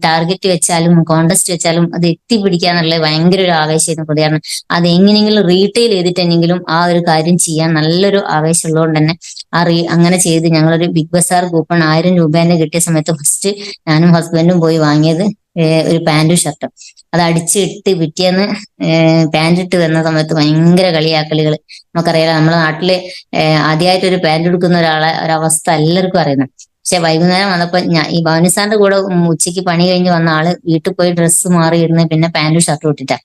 ടാർഗറ്റ് വെച്ചാലും കോണ്ടസ്റ്റ് വെച്ചാലും അത് എത്തിപ്പിടിക്കാന്നുള്ളത് ഭയങ്കര ഒരു ആവേശമായിരുന്നു. പ്രതികരണം അത് എങ്ങനെയെങ്കിലും റീറ്റെയിൽ ചെയ്തിട്ടെങ്കിലും ആ ഒരു കാര്യം ചെയ്യാൻ നല്ലൊരു ആവേശം ഉള്ളതുകൊണ്ട് തന്നെ അങ്ങനെ ചെയ്ത് ഞങ്ങളൊരു ബിഗ് ബസാർ കൂപ്പൺ 1,000 രൂപേന്റെ കിട്ടിയ സമയത്ത് ഫസ്റ്റ് ഞാനും ഹസ്ബൻഡും പോയി വാങ്ങിയത് ഒരു പാന്റും ഷർട്ടും. അത് അടിച്ചിട്ട് പിറ്റേന്ന് പാന്റ് ഇട്ട് വന്ന സമയത്ത് ഭയങ്കര കളിയാക്കലുകൾ. നമുക്കറിയാലോ നമ്മുടെ നാട്ടില് ആദ്യമായിട്ട് ഒരു പാന്റ് എടുക്കുന്ന ഒരവസ്ഥ എല്ലാവർക്കും അറിയുന്നത്. പക്ഷെ വൈകുന്നേരം വന്നപ്പോ ഈ ഭവനിസാറിന്റെ കൂടെ ഉച്ചയ്ക്ക് പണി കഴിഞ്ഞ് വന്ന ആള് വീട്ടിൽ പോയി ഡ്രസ്സ് മാറിയിരുന്ന് പിന്നെ പാന്റും ഷർട്ടും ഇട്ടിട്ടാ.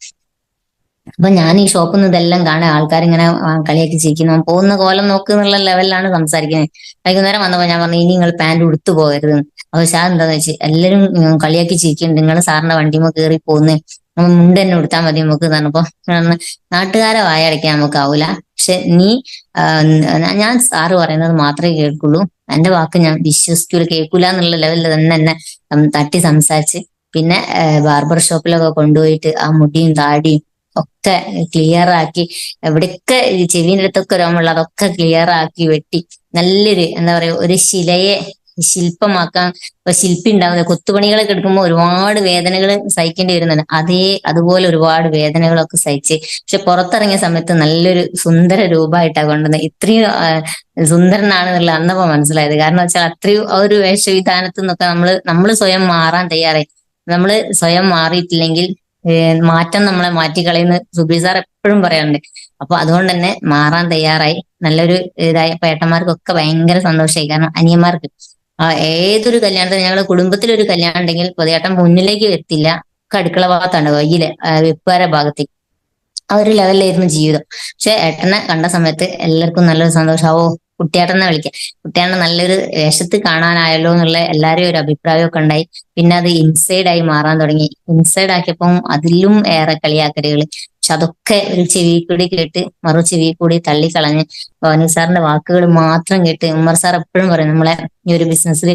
അപ്പൊ ഞാൻ ഈ ഷോപ്പിൽ നിന്ന് ഇതെല്ലാം കാണാൻ ആൾക്കാരിങ്ങനെ കളിയാക്കി ചിരിക്കുന്നു, പോകുന്ന കോലം നോക്കുന്നുള്ള ലെവലിലാണ് സംസാരിക്കുന്നത്. വൈകുന്നേരം വന്നപ്പോ ഞാൻ പറഞ്ഞു ഇനി നിങ്ങൾ പാന്റ് ഉടുത്തു പോകരുത്. അപ്പൊ ഷാ എന്താന്ന് വെച്ച് എല്ലാരും കളിയാക്കി ചിരിക്കുന്നുണ്ട്, നിങ്ങൾ സാറിന്റെ വണ്ടിമ കയറി പോകുന്നേ, മുണ്ട് തന്നെ ഉടുത്താൽ മതി നമുക്ക് പറഞ്ഞപ്പോ നാട്ടുകാരെ വായടയ്ക്കാൻ നമുക്കാവൂല, പക്ഷെ ഞാൻ സാറ് പറയുന്നത് മാത്രമേ കേൾക്കുള്ളൂ, എന്റെ വാക്ക് ഞാൻ വിശ്വസിക്കൂല കേൾക്കൂല എന്നുള്ള ലെവലിൽ തന്നെ എന്നെ തട്ടി സംസാരിച്ച് പിന്നെ ബാർബർ ഷോപ്പിലൊക്കെ കൊണ്ടുപോയിട്ട് ആ മുടിയും താടിയും ഒക്കെ ക്ലിയർ ആക്കി, എവിടെയൊക്കെ ചെവിന്റെ അടുത്തൊക്കെ രോമുള്ള അതൊക്കെ ക്ലിയർ ആക്കി വെട്ടി നല്ലൊരു എന്താ പറയാ ഒരു ശിലയെ ശില്പമാക്കാൻ. ഇപ്പൊ ശില്പി ഉണ്ടാവുന്നത് കൊത്തുപണികളൊക്കെ എടുക്കുമ്പോൾ ഒരുപാട് വേദനകൾ സഹിക്കേണ്ടി വരുന്നുണ്ട്, അതുപോലെ ഒരുപാട് വേദനകളൊക്കെ സഹിച്ച് പക്ഷെ പുറത്തിറങ്ങിയ സമയത്ത് നല്ലൊരു സുന്ദര രൂപമായിട്ടാണ് കൊണ്ടുവന്നത്. ഇത്രയും സുന്ദരനാണെന്നുള്ള അന്നപ്പോ മനസ്സിലായത്. കാരണം വെച്ചാൽ അത്രയും ആ ഒരു വേഷവിധാനത്തു നിന്നൊക്കെ നമ്മള് സ്വയം മാറാൻ തയ്യാറായി. നമ്മള് സ്വയം മാറിയിട്ടില്ലെങ്കിൽ മാറ്റം നമ്മളെ മാറ്റിക്കളയുന്ന സുബി സാർ എപ്പോഴും പറയാറുണ്ട്. അപ്പൊ അതുകൊണ്ട് തന്നെ മാറാൻ തയ്യാറായി. നല്ലൊരു ഇതായ ഏട്ടന്മാർക്കൊക്കെ ഭയങ്കര സന്തോഷമായി. കാരണം അനിയന്മാർക്ക് ഏതൊരു കല്യാണത്തിന്, ഞങ്ങളുടെ കുടുംബത്തിലൊരു കല്യാണം ഉണ്ടെങ്കിൽ പൊതുവേട്ടൻ മുന്നിലേക്ക് വരത്തില്ല, ഒക്കെ അടുക്കള ഭാഗത്താണ്, വയ്യില് വെപ്പുകാര ഭാഗത്ത്. ആ ഒരു ലെവലിലായിരുന്നു ജീവിതം. പക്ഷെ ഏട്ടനെ കണ്ട സമയത്ത് എല്ലാവർക്കും നല്ലൊരു സന്തോഷാവോ, കുട്ടിയേട്ടനെ വിളിക്കാം, കുട്ടിയേട്ടനെ നല്ലൊരു വേഷത്തിൽ കാണാനായല്ലോ എന്നുള്ള എല്ലാവരും ഒരു അഭിപ്രായമൊക്കെ ഉണ്ടായി. പിന്നെ അത് ഇൻസൈഡ് ആയി മാറാൻ തുടങ്ങി. ഇൻസൈഡ് ആക്കിയപ്പം അതിലും ഏറെ കളിയാക്കലുകള്. പക്ഷെ അതൊക്കെ ഒരു ചെവി കൂടി കേട്ട് മറു ചെവി കൂടി തള്ളിക്കളഞ്ഞ് ഭവാനി സാറിന്റെ വാക്കുകൾ മാത്രം കേട്ട്, ഉമ്മർ സാർ എപ്പോഴും പറയും നമ്മളെ ഈ ഒരു ബിസിനസ്സിൽ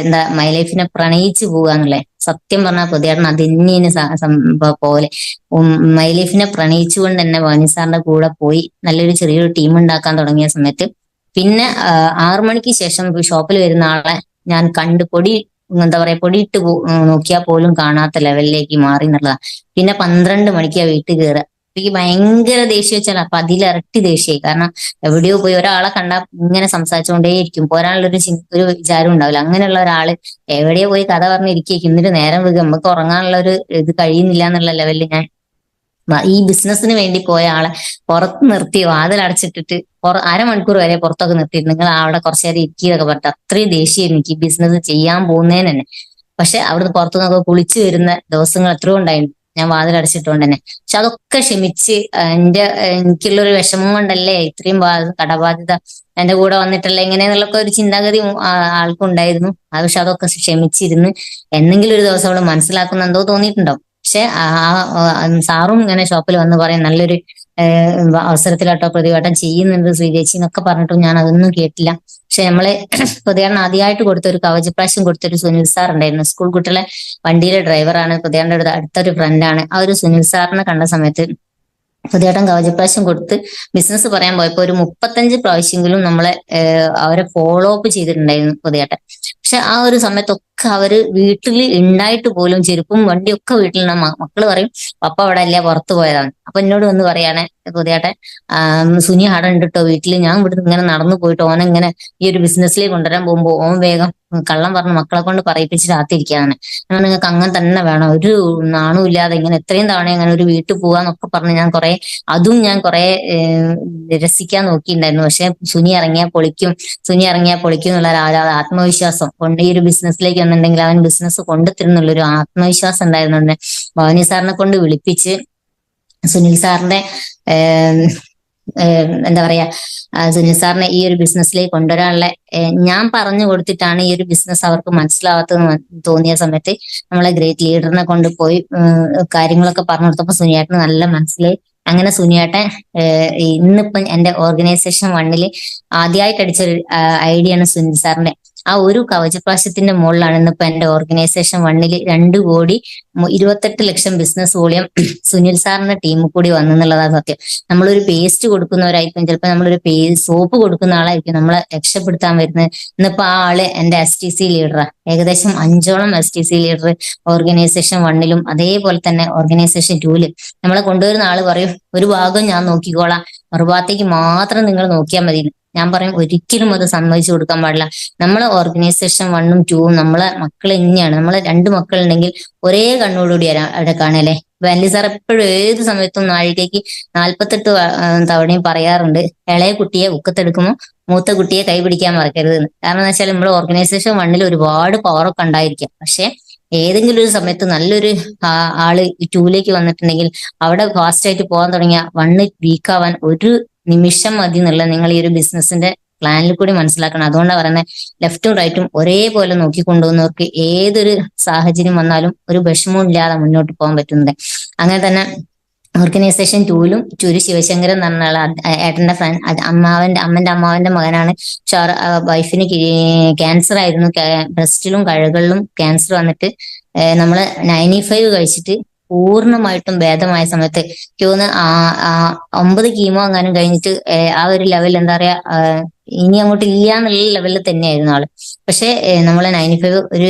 എന്താ മൈ ലൈഫിനെ പ്രണയിച്ചു പോവുക എന്നുള്ളേ. സത്യം പറഞ്ഞാൽ പൊതുവേട്ടൻ അതിന് പോലെ മൈ ലൈഫിനെ പ്രണയിച്ചുകൊണ്ട് തന്നെ ഭവാനി സാറിന്റെ കൂടെ പോയി നല്ലൊരു ചെറിയൊരു ടീം ഉണ്ടാക്കാൻ തുടങ്ങിയ സമയത്ത് പിന്നെ 6 മണിക്ക് ശേഷം ഷോപ്പിൽ വരുന്ന ആളെ ഞാൻ കണ്ട് എന്താ പറയാ പൊടിയിട്ട് നോക്കിയാൽ പോലും കാണാത്ത ലെവലിലേക്ക് മാറി എന്നുള്ളതാ. പിന്നെ 12 മണിക്കാ വീട്ടിൽ കയറുക. എനിക്ക് ഭയങ്കര ദേഷ്യം വെച്ചാൽ അപ്പൊ അതിലിരട്ടി ദേഷ്യമായി. കാരണം എവിടെയോ പോയി ഒരാളെ കണ്ടാൽ ഇങ്ങനെ സംസാരിച്ചുകൊണ്ടേയിരിക്കും, പോരാനുള്ളൊരു ഒരു വിചാരം ഉണ്ടാവില്ല. അങ്ങനെയുള്ള ഒരാള് എവിടെയോ പോയി കഥ പറഞ്ഞിരിക്കും, എന്നിട്ട് നേരം വൈകി നമുക്ക് ഉറങ്ങാനുള്ള ഒരു ഇത് കഴിയുന്നില്ല എന്നുള്ള ലെവലിൽ ഞാൻ ഈ ബിസിനസ്സിന് വേണ്ടി പോയ ആളെ പുറത്ത് നിർത്തി വാതിലടച്ചിട്ടിട്ട് അരമണിക്കൂർ വരെ പുറത്തൊക്കെ നിർത്തിയിട്ട് നിങ്ങൾ അവിടെ കുറച്ചു നേരം ഇരിക്കുകയൊക്കെ പറഞ്ഞിട്ട് അത്രയും ദേഷ്യമായിരുന്നു എനിക്ക് ഈ ബിസിനസ് ചെയ്യാൻ പോകുന്നതിന് തന്നെ. പക്ഷെ അവിടുന്ന് പുറത്തു നിന്നൊക്കെ കുളിച്ചു വരുന്ന ദിവസങ്ങൾ എത്രയോ ഉണ്ടായിരുന്നു ഞാൻ വാതിലടച്ചിട്ടുകൊണ്ട് തന്നെ. പക്ഷെ അതൊക്കെ ക്ഷമിച്ച് എനിക്കുള്ളൊരു വിഷമം കൊണ്ടല്ലേ ഇത്രയും കടബാധ്യത എന്റെ കൂടെ വന്നിട്ടല്ലേ ഇങ്ങനെയെന്നുള്ളൊക്കെ ഒരു ചിന്താഗതി ആൾക്കുണ്ടായിരുന്നു. അത് പക്ഷെ അതൊക്കെ ക്ഷമിച്ചിരുന്ന് എന്തെങ്കിലും ഒരു ദിവസം അവള് മനസ്സിലാക്കുന്നെന്തോ തോന്നിയിട്ടുണ്ടാവും. പക്ഷെ സാറും ഇങ്ങനെ ഷോപ്പിൽ വന്ന് പറയും നല്ലൊരു അവസരത്തിലാട്ടോ പ്രതിവേട്ടം ചെയ്യുന്നുണ്ട് ശ്രീജേച്ചി എന്നൊക്കെ പറഞ്ഞിട്ടും ഞാൻ അതൊന്നും കേട്ടില്ല. പക്ഷെ നമ്മളെ പ്രതിവേട്ടൻ ആദ്യമായിട്ട് കൊടുത്ത ഒരു കവചപ്രാവശ്യം കൊടുത്തൊരു സുനിൽ സാർ ഉണ്ടായിരുന്നു. സ്കൂൾ കുട്ടികളെ വണ്ടിയിലെ ഡ്രൈവറാണ്, പ്രതിവേട്ടൻ്റെ അടുത്തൊരു ഫ്രണ്ടാണ്. ആ ഒരു സുനിൽ സാറിനെ കണ്ട സമയത്ത് പുതിയേട്ടൻ കവചപ്രാവശ്യം കൊടുത്ത് ബിസിനസ് പറയാൻ പോയപ്പോ ഒരു 35 പ്രാവശ്യമെങ്കിലും നമ്മളെ അവരെ ഫോളോ അപ്പ് ചെയ്തിട്ടുണ്ടായിരുന്നു പുതിയേട്ടൻ. പക്ഷെ ആ ഒരു സമയത്തൊക്കെ അവര് വീട്ടിൽ ഉണ്ടായിട്ട് പോലും ചെരുപ്പും വണ്ടിയൊക്കെ വീട്ടിലുള്ള മക്കള് പറയും പപ്പ അവിടെ അല്ല പുറത്തു പോയതാണ്. അപ്പൊ എന്നോട് വന്ന് പറയാണ് പുതിയേട്ടൻ സുനി ആടെ ഉണ്ട് കേട്ടോ വീട്ടില്, ഞാൻ ഇവിടുന്ന് ഇങ്ങനെ നടന്നു പോയിട്ട് ഓനെ ഇങ്ങനെ ഈ ഒരു ബിസിനസ്സിലേക്ക് കൊണ്ടുവരാൻ പോകുമ്പോ ഓൻ വേഗം കള്ളം പറഞ്ഞ് മക്കളെ കൊണ്ട് പറയിപ്പിച്ചിട്ട് ആത്തിരിക്കുകയാണ്. നിങ്ങൾക്ക് അങ്ങനെ തന്നെ വേണം, ഒരു നാണും ഇല്ലാതെ ഇങ്ങനെ എത്രയും തവണ അങ്ങനെ ഒരു വീട്ടിൽ പോവാന്നൊക്കെ പറഞ്ഞ് ഞാൻ കുറെ രസിക്കാൻ നോക്കിയിട്ടുണ്ടായിരുന്നു. പക്ഷെ സുനി ഇറങ്ങിയാൽ പൊളിക്കും എന്നുള്ള ആത്മവിശ്വാസം കൊണ്ട് ഈ ഒരു ബിസിനസ്സിലേക്ക് വന്നിട്ടുണ്ടെങ്കിൽ അവൻ ബിസിനസ് കൊണ്ടുത്തരുന്നുള്ളൊരു ആത്മവിശ്വാസം ഉണ്ടായിരുന്നുണ്ട്. ഭവാനി സാറിനെ കൊണ്ട് വിളിപ്പിച്ച് സുനിൽ സാറിന്റെ എന്താ പറയാ സുനിൽ സാറിനെ ഈ ഒരു ബിസിനസ്സിലേക്ക് കൊണ്ടുവരാനുള്ള ഞാൻ പറഞ്ഞു കൊടുത്തിട്ടാണ് ഈ ഒരു ബിസിനസ് അവർക്ക് മനസ്സിലാവാത്തതെന്ന് തോന്നിയ സമയത്ത് നമ്മളെ ഗ്രേറ്റ് ലീഡറിനെ കൊണ്ടുപോയി കാര്യങ്ങളൊക്കെ പറഞ്ഞു കൊടുത്തപ്പോൾ സുനിയേട്ടന് നല്ല മനസ്സിലായി. അങ്ങനെ സുനിയേട്ടൻ ഇന്നിപ്പം എന്റെ ഓർഗനൈസേഷൻ 1 ആദ്യമായിട്ട് അടിച്ചൊരു ഐഡിയ ആണ് സുനിൽ സാറിന്റെ. ആ ഒരു കവചപ്രാവശ്യത്തിന്റെ മുകളിലാണ് ഇന്നിപ്പോ എന്റെ ഓർഗനൈസേഷൻ 1 2,28,00,000 ബിസിനസ് വോളിയം സുനിൽ സാറിന്റെ ടീമിൽ കൂടി വന്നെന്നുള്ളതാണ് സത്യം. നമ്മളൊരു പേസ്റ്റ് കൊടുക്കുന്നവരായിരിക്കും, ചിലപ്പോൾ നമ്മളൊരു സോപ്പ് കൊടുക്കുന്ന ആളായിരിക്കും നമ്മളെ രക്ഷപ്പെടുത്താൻ വരുന്നത്. ഇന്നിപ്പോ ആ ആള് എന്റെ STC ലീഡറാ. ഏകദേശം 5ഓളം STC ലീഡർ ഓർഗനൈസേഷൻ 1 അതേപോലെ തന്നെ ഓർഗനൈസേഷൻ 2 നമ്മളെ കൊണ്ടുവരുന്ന ആള് പറയും ഒരു ഭാഗം ഞാൻ നോക്കിക്കോളാം, മറുഭാഗത്തേക്ക് മാത്രം നിങ്ങൾ നോക്കിയാൽ മതി. ഞാൻ പറയും ഒരിക്കലും അത് സമ്മതിച്ചു കൊടുക്കാൻ പാടില്ല. നമ്മളെ ഓർഗനൈസേഷൻ 1ഉം 2ഉം നമ്മളെ മക്കൾ തന്നെയാണ്. നമ്മളെ 2 മക്കളുണ്ടെങ്കിൽ ഒരേ കണ്ണോടുകൂടി അവിടെ കാണല്ലേ. വാലി സാർ എപ്പോഴും ഏത് സമയത്തും നാഴികയ്ക്ക് 48 തവണയും പറയാറുണ്ട് ഇളയ കുട്ടിയെ ഉക്കത്തെടുക്കുമ്പോൾ മൂത്ത കുട്ടിയെ കൈ പിടിക്കാൻ മറക്കരുത് എന്ന്. കാരണം എന്ന് വെച്ചാൽ നമ്മുടെ ഓർഗനൈസേഷൻ 1 ഒരുപാട് പവറൊക്കെ ഉണ്ടായിരിക്കാം, പക്ഷെ ഏതെങ്കിലും ഒരു സമയത്ത് നല്ലൊരു ആള് 2ലേക്ക് വന്നിട്ടുണ്ടെങ്കിൽ അവിടെ ഫാസ്റ്റ് ആയിട്ട് പോകാൻ തുടങ്ങിയ 1 വീക്ക് ആവാൻ ഒരു നിമിഷം മതി എന്നുള്ള നിങ്ങൾ ഈ ഒരു ബിസിനസിന്റെ പ്ലാനിൽ കൂടി മനസ്സിലാക്കണം. അതുകൊണ്ടാണ് പറയുന്നത് ലെഫ്റ്റും റൈറ്റും ഒരേപോലെ നോക്കിക്കൊണ്ടുപോകുന്നവർക്ക് ഏതൊരു സാഹചര്യം വന്നാലും ഒരു വിഷമവും ഇല്ലാതെ മുന്നോട്ട് പോകാൻ പറ്റുന്നത്. അങ്ങനെ തന്നെ ഓർഗനൈസേഷൻ 2ലും ചുരു ശിവശങ്കരൻ എന്ന് പറഞ്ഞ ഏട്ടന്റെ ഫ്രണ്ട് അമ്മന്റെ അമ്മാവന്റെ മകനാണ്. വൈഫിന് ക്യാൻസർ ആയിരുന്നു, ബ്രസ്റ്റിലും കഴകളിലും ക്യാൻസർ വന്നിട്ട് നമ്മള് 95 കഴിച്ചിട്ട് പൂർണ്ണമായിട്ടും ഭേദമായ സമയത്ത് തോന്നുന്നു 9 കീമോ എങ്ങാനും കഴിഞ്ഞിട്ട് ആ ഒരു ലെവൽ എന്താ പറയാ ഇനി അങ്ങോട്ട് ഇല്ല എന്നുള്ള ലെവലിൽ തന്നെയായിരുന്നു ആള്. പക്ഷെ നമ്മളെ 95 ഒരു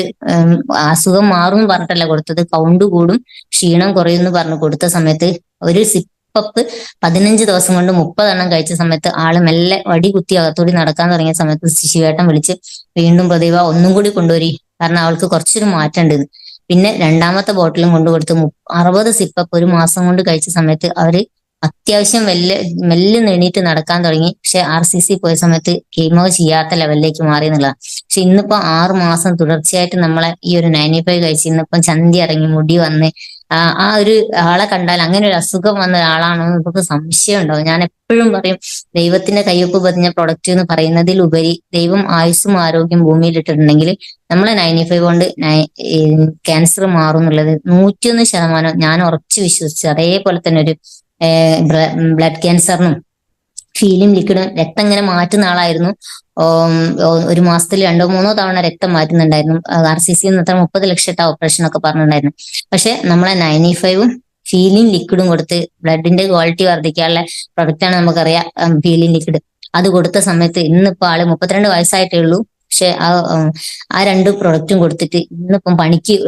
അസുഖം മാറും പറഞ്ഞിട്ടല്ല കൊടുത്തത്, കൗണ്ട് കൂടും ക്ഷീണം കുറയുമെന്ന് പറഞ്ഞു കൊടുത്ത സമയത്ത് ഒരു സിപ്പപ്പ് 15 ദിവസം കൊണ്ട് 30 എണ്ണം കഴിച്ച സമയത്ത് ആള് മെല്ലെ വടി കുത്തി അകത്തോടി നടക്കാൻ തുടങ്ങിയ സമയത്ത് ശിവേട്ടൻ വിളിച്ച് വീണ്ടും പ്രതിഭ ഒന്നും കൂടി കൊണ്ടുവരി, കാരണം അവൾക്ക് കുറച്ചൊരു മാറ്റം ഉണ്ട്. പിന്നെ 2ാമത്തെ ബോട്ടിലും കൊണ്ടുകൊടുത്ത് 60 സിപ്പപ്പ് ഒരു മാസം കൊണ്ട് കഴിച്ച സമയത്ത് അവര് അത്യാവശ്യം മെല്ലെ എണീറ്റ് നടക്കാൻ തുടങ്ങി. പക്ഷെ RCC പോയ സമയത്ത് കീമോ ചെയ്യാത്ത ലെവലിലേക്ക് മാറി എന്നുള്ളതാണ്. പക്ഷെ ഇന്നിപ്പോ 6 മാസം തുടർച്ചയായിട്ട് നമ്മളെ ഈ ഒരു 95 കഴിച്ച് ഇന്നിപ്പം ചന്തി ഇറങ്ങി മുടി വന്ന് ആ ഒരു ആളെ കണ്ടാൽ അങ്ങനെ ഒരു അസുഖം വന്ന ഒരാളാണോ എന്ന് നമുക്ക് സംശയം ഉണ്ടാവും. ഞാൻ എപ്പോഴും പറയും, ദൈവത്തിന്റെ കയ്യൊപ്പ് പതിഞ്ഞ പ്രൊഡക്റ്റ് എന്ന് പറയുന്നതിലുപരി ദൈവം ആയുസ്സും ആരോഗ്യം ഭൂമിയിൽ ഇട്ടിട്ടുണ്ടെങ്കിൽ നമ്മളെ 95 കൊണ്ട് ക്യാൻസർ മാറും എന്നുള്ളത് 101% ഞാൻ ഉറച്ചു വിശ്വസിച്ചു. അതേപോലെ തന്നെ ഒരു ബ്ലഡ് ക്യാൻസറിനും ഫീലിംഗ് ലിക്വിഡും രക്തം ഇങ്ങനെ മാറ്റുന്ന ആളായിരുന്നു. ഒരു മാസത്തിൽ 2-3 തവണ രക്തം മാറ്റുന്നുണ്ടായിരുന്നു. RCC എത്ര 30 ലക്ഷം ഓപ്പറേഷൻ ഒക്കെ പറഞ്ഞിട്ടുണ്ടായിരുന്നു. പക്ഷെ നമ്മളെ 95ഉം ഫീലിംഗ് ലിക്വിഡും കൊടുത്ത് ബ്ലഡിന്റെ ക്വാളിറ്റി വർദ്ധിക്കാനുള്ള പ്രൊഡക്റ്റാണ് നമുക്കറിയാം ഫീലിംഗ് ലിക്വിഡ്. അത് കൊടുത്ത സമയത്ത് ഇന്നിപ്പോ ആള് 32 വയസ്സായിട്ടേ ഉള്ളൂ. പക്ഷെ ആ 2 പ്രൊഡക്റ്റും കൊടുത്തിട്ട് ഇന്നിപ്പം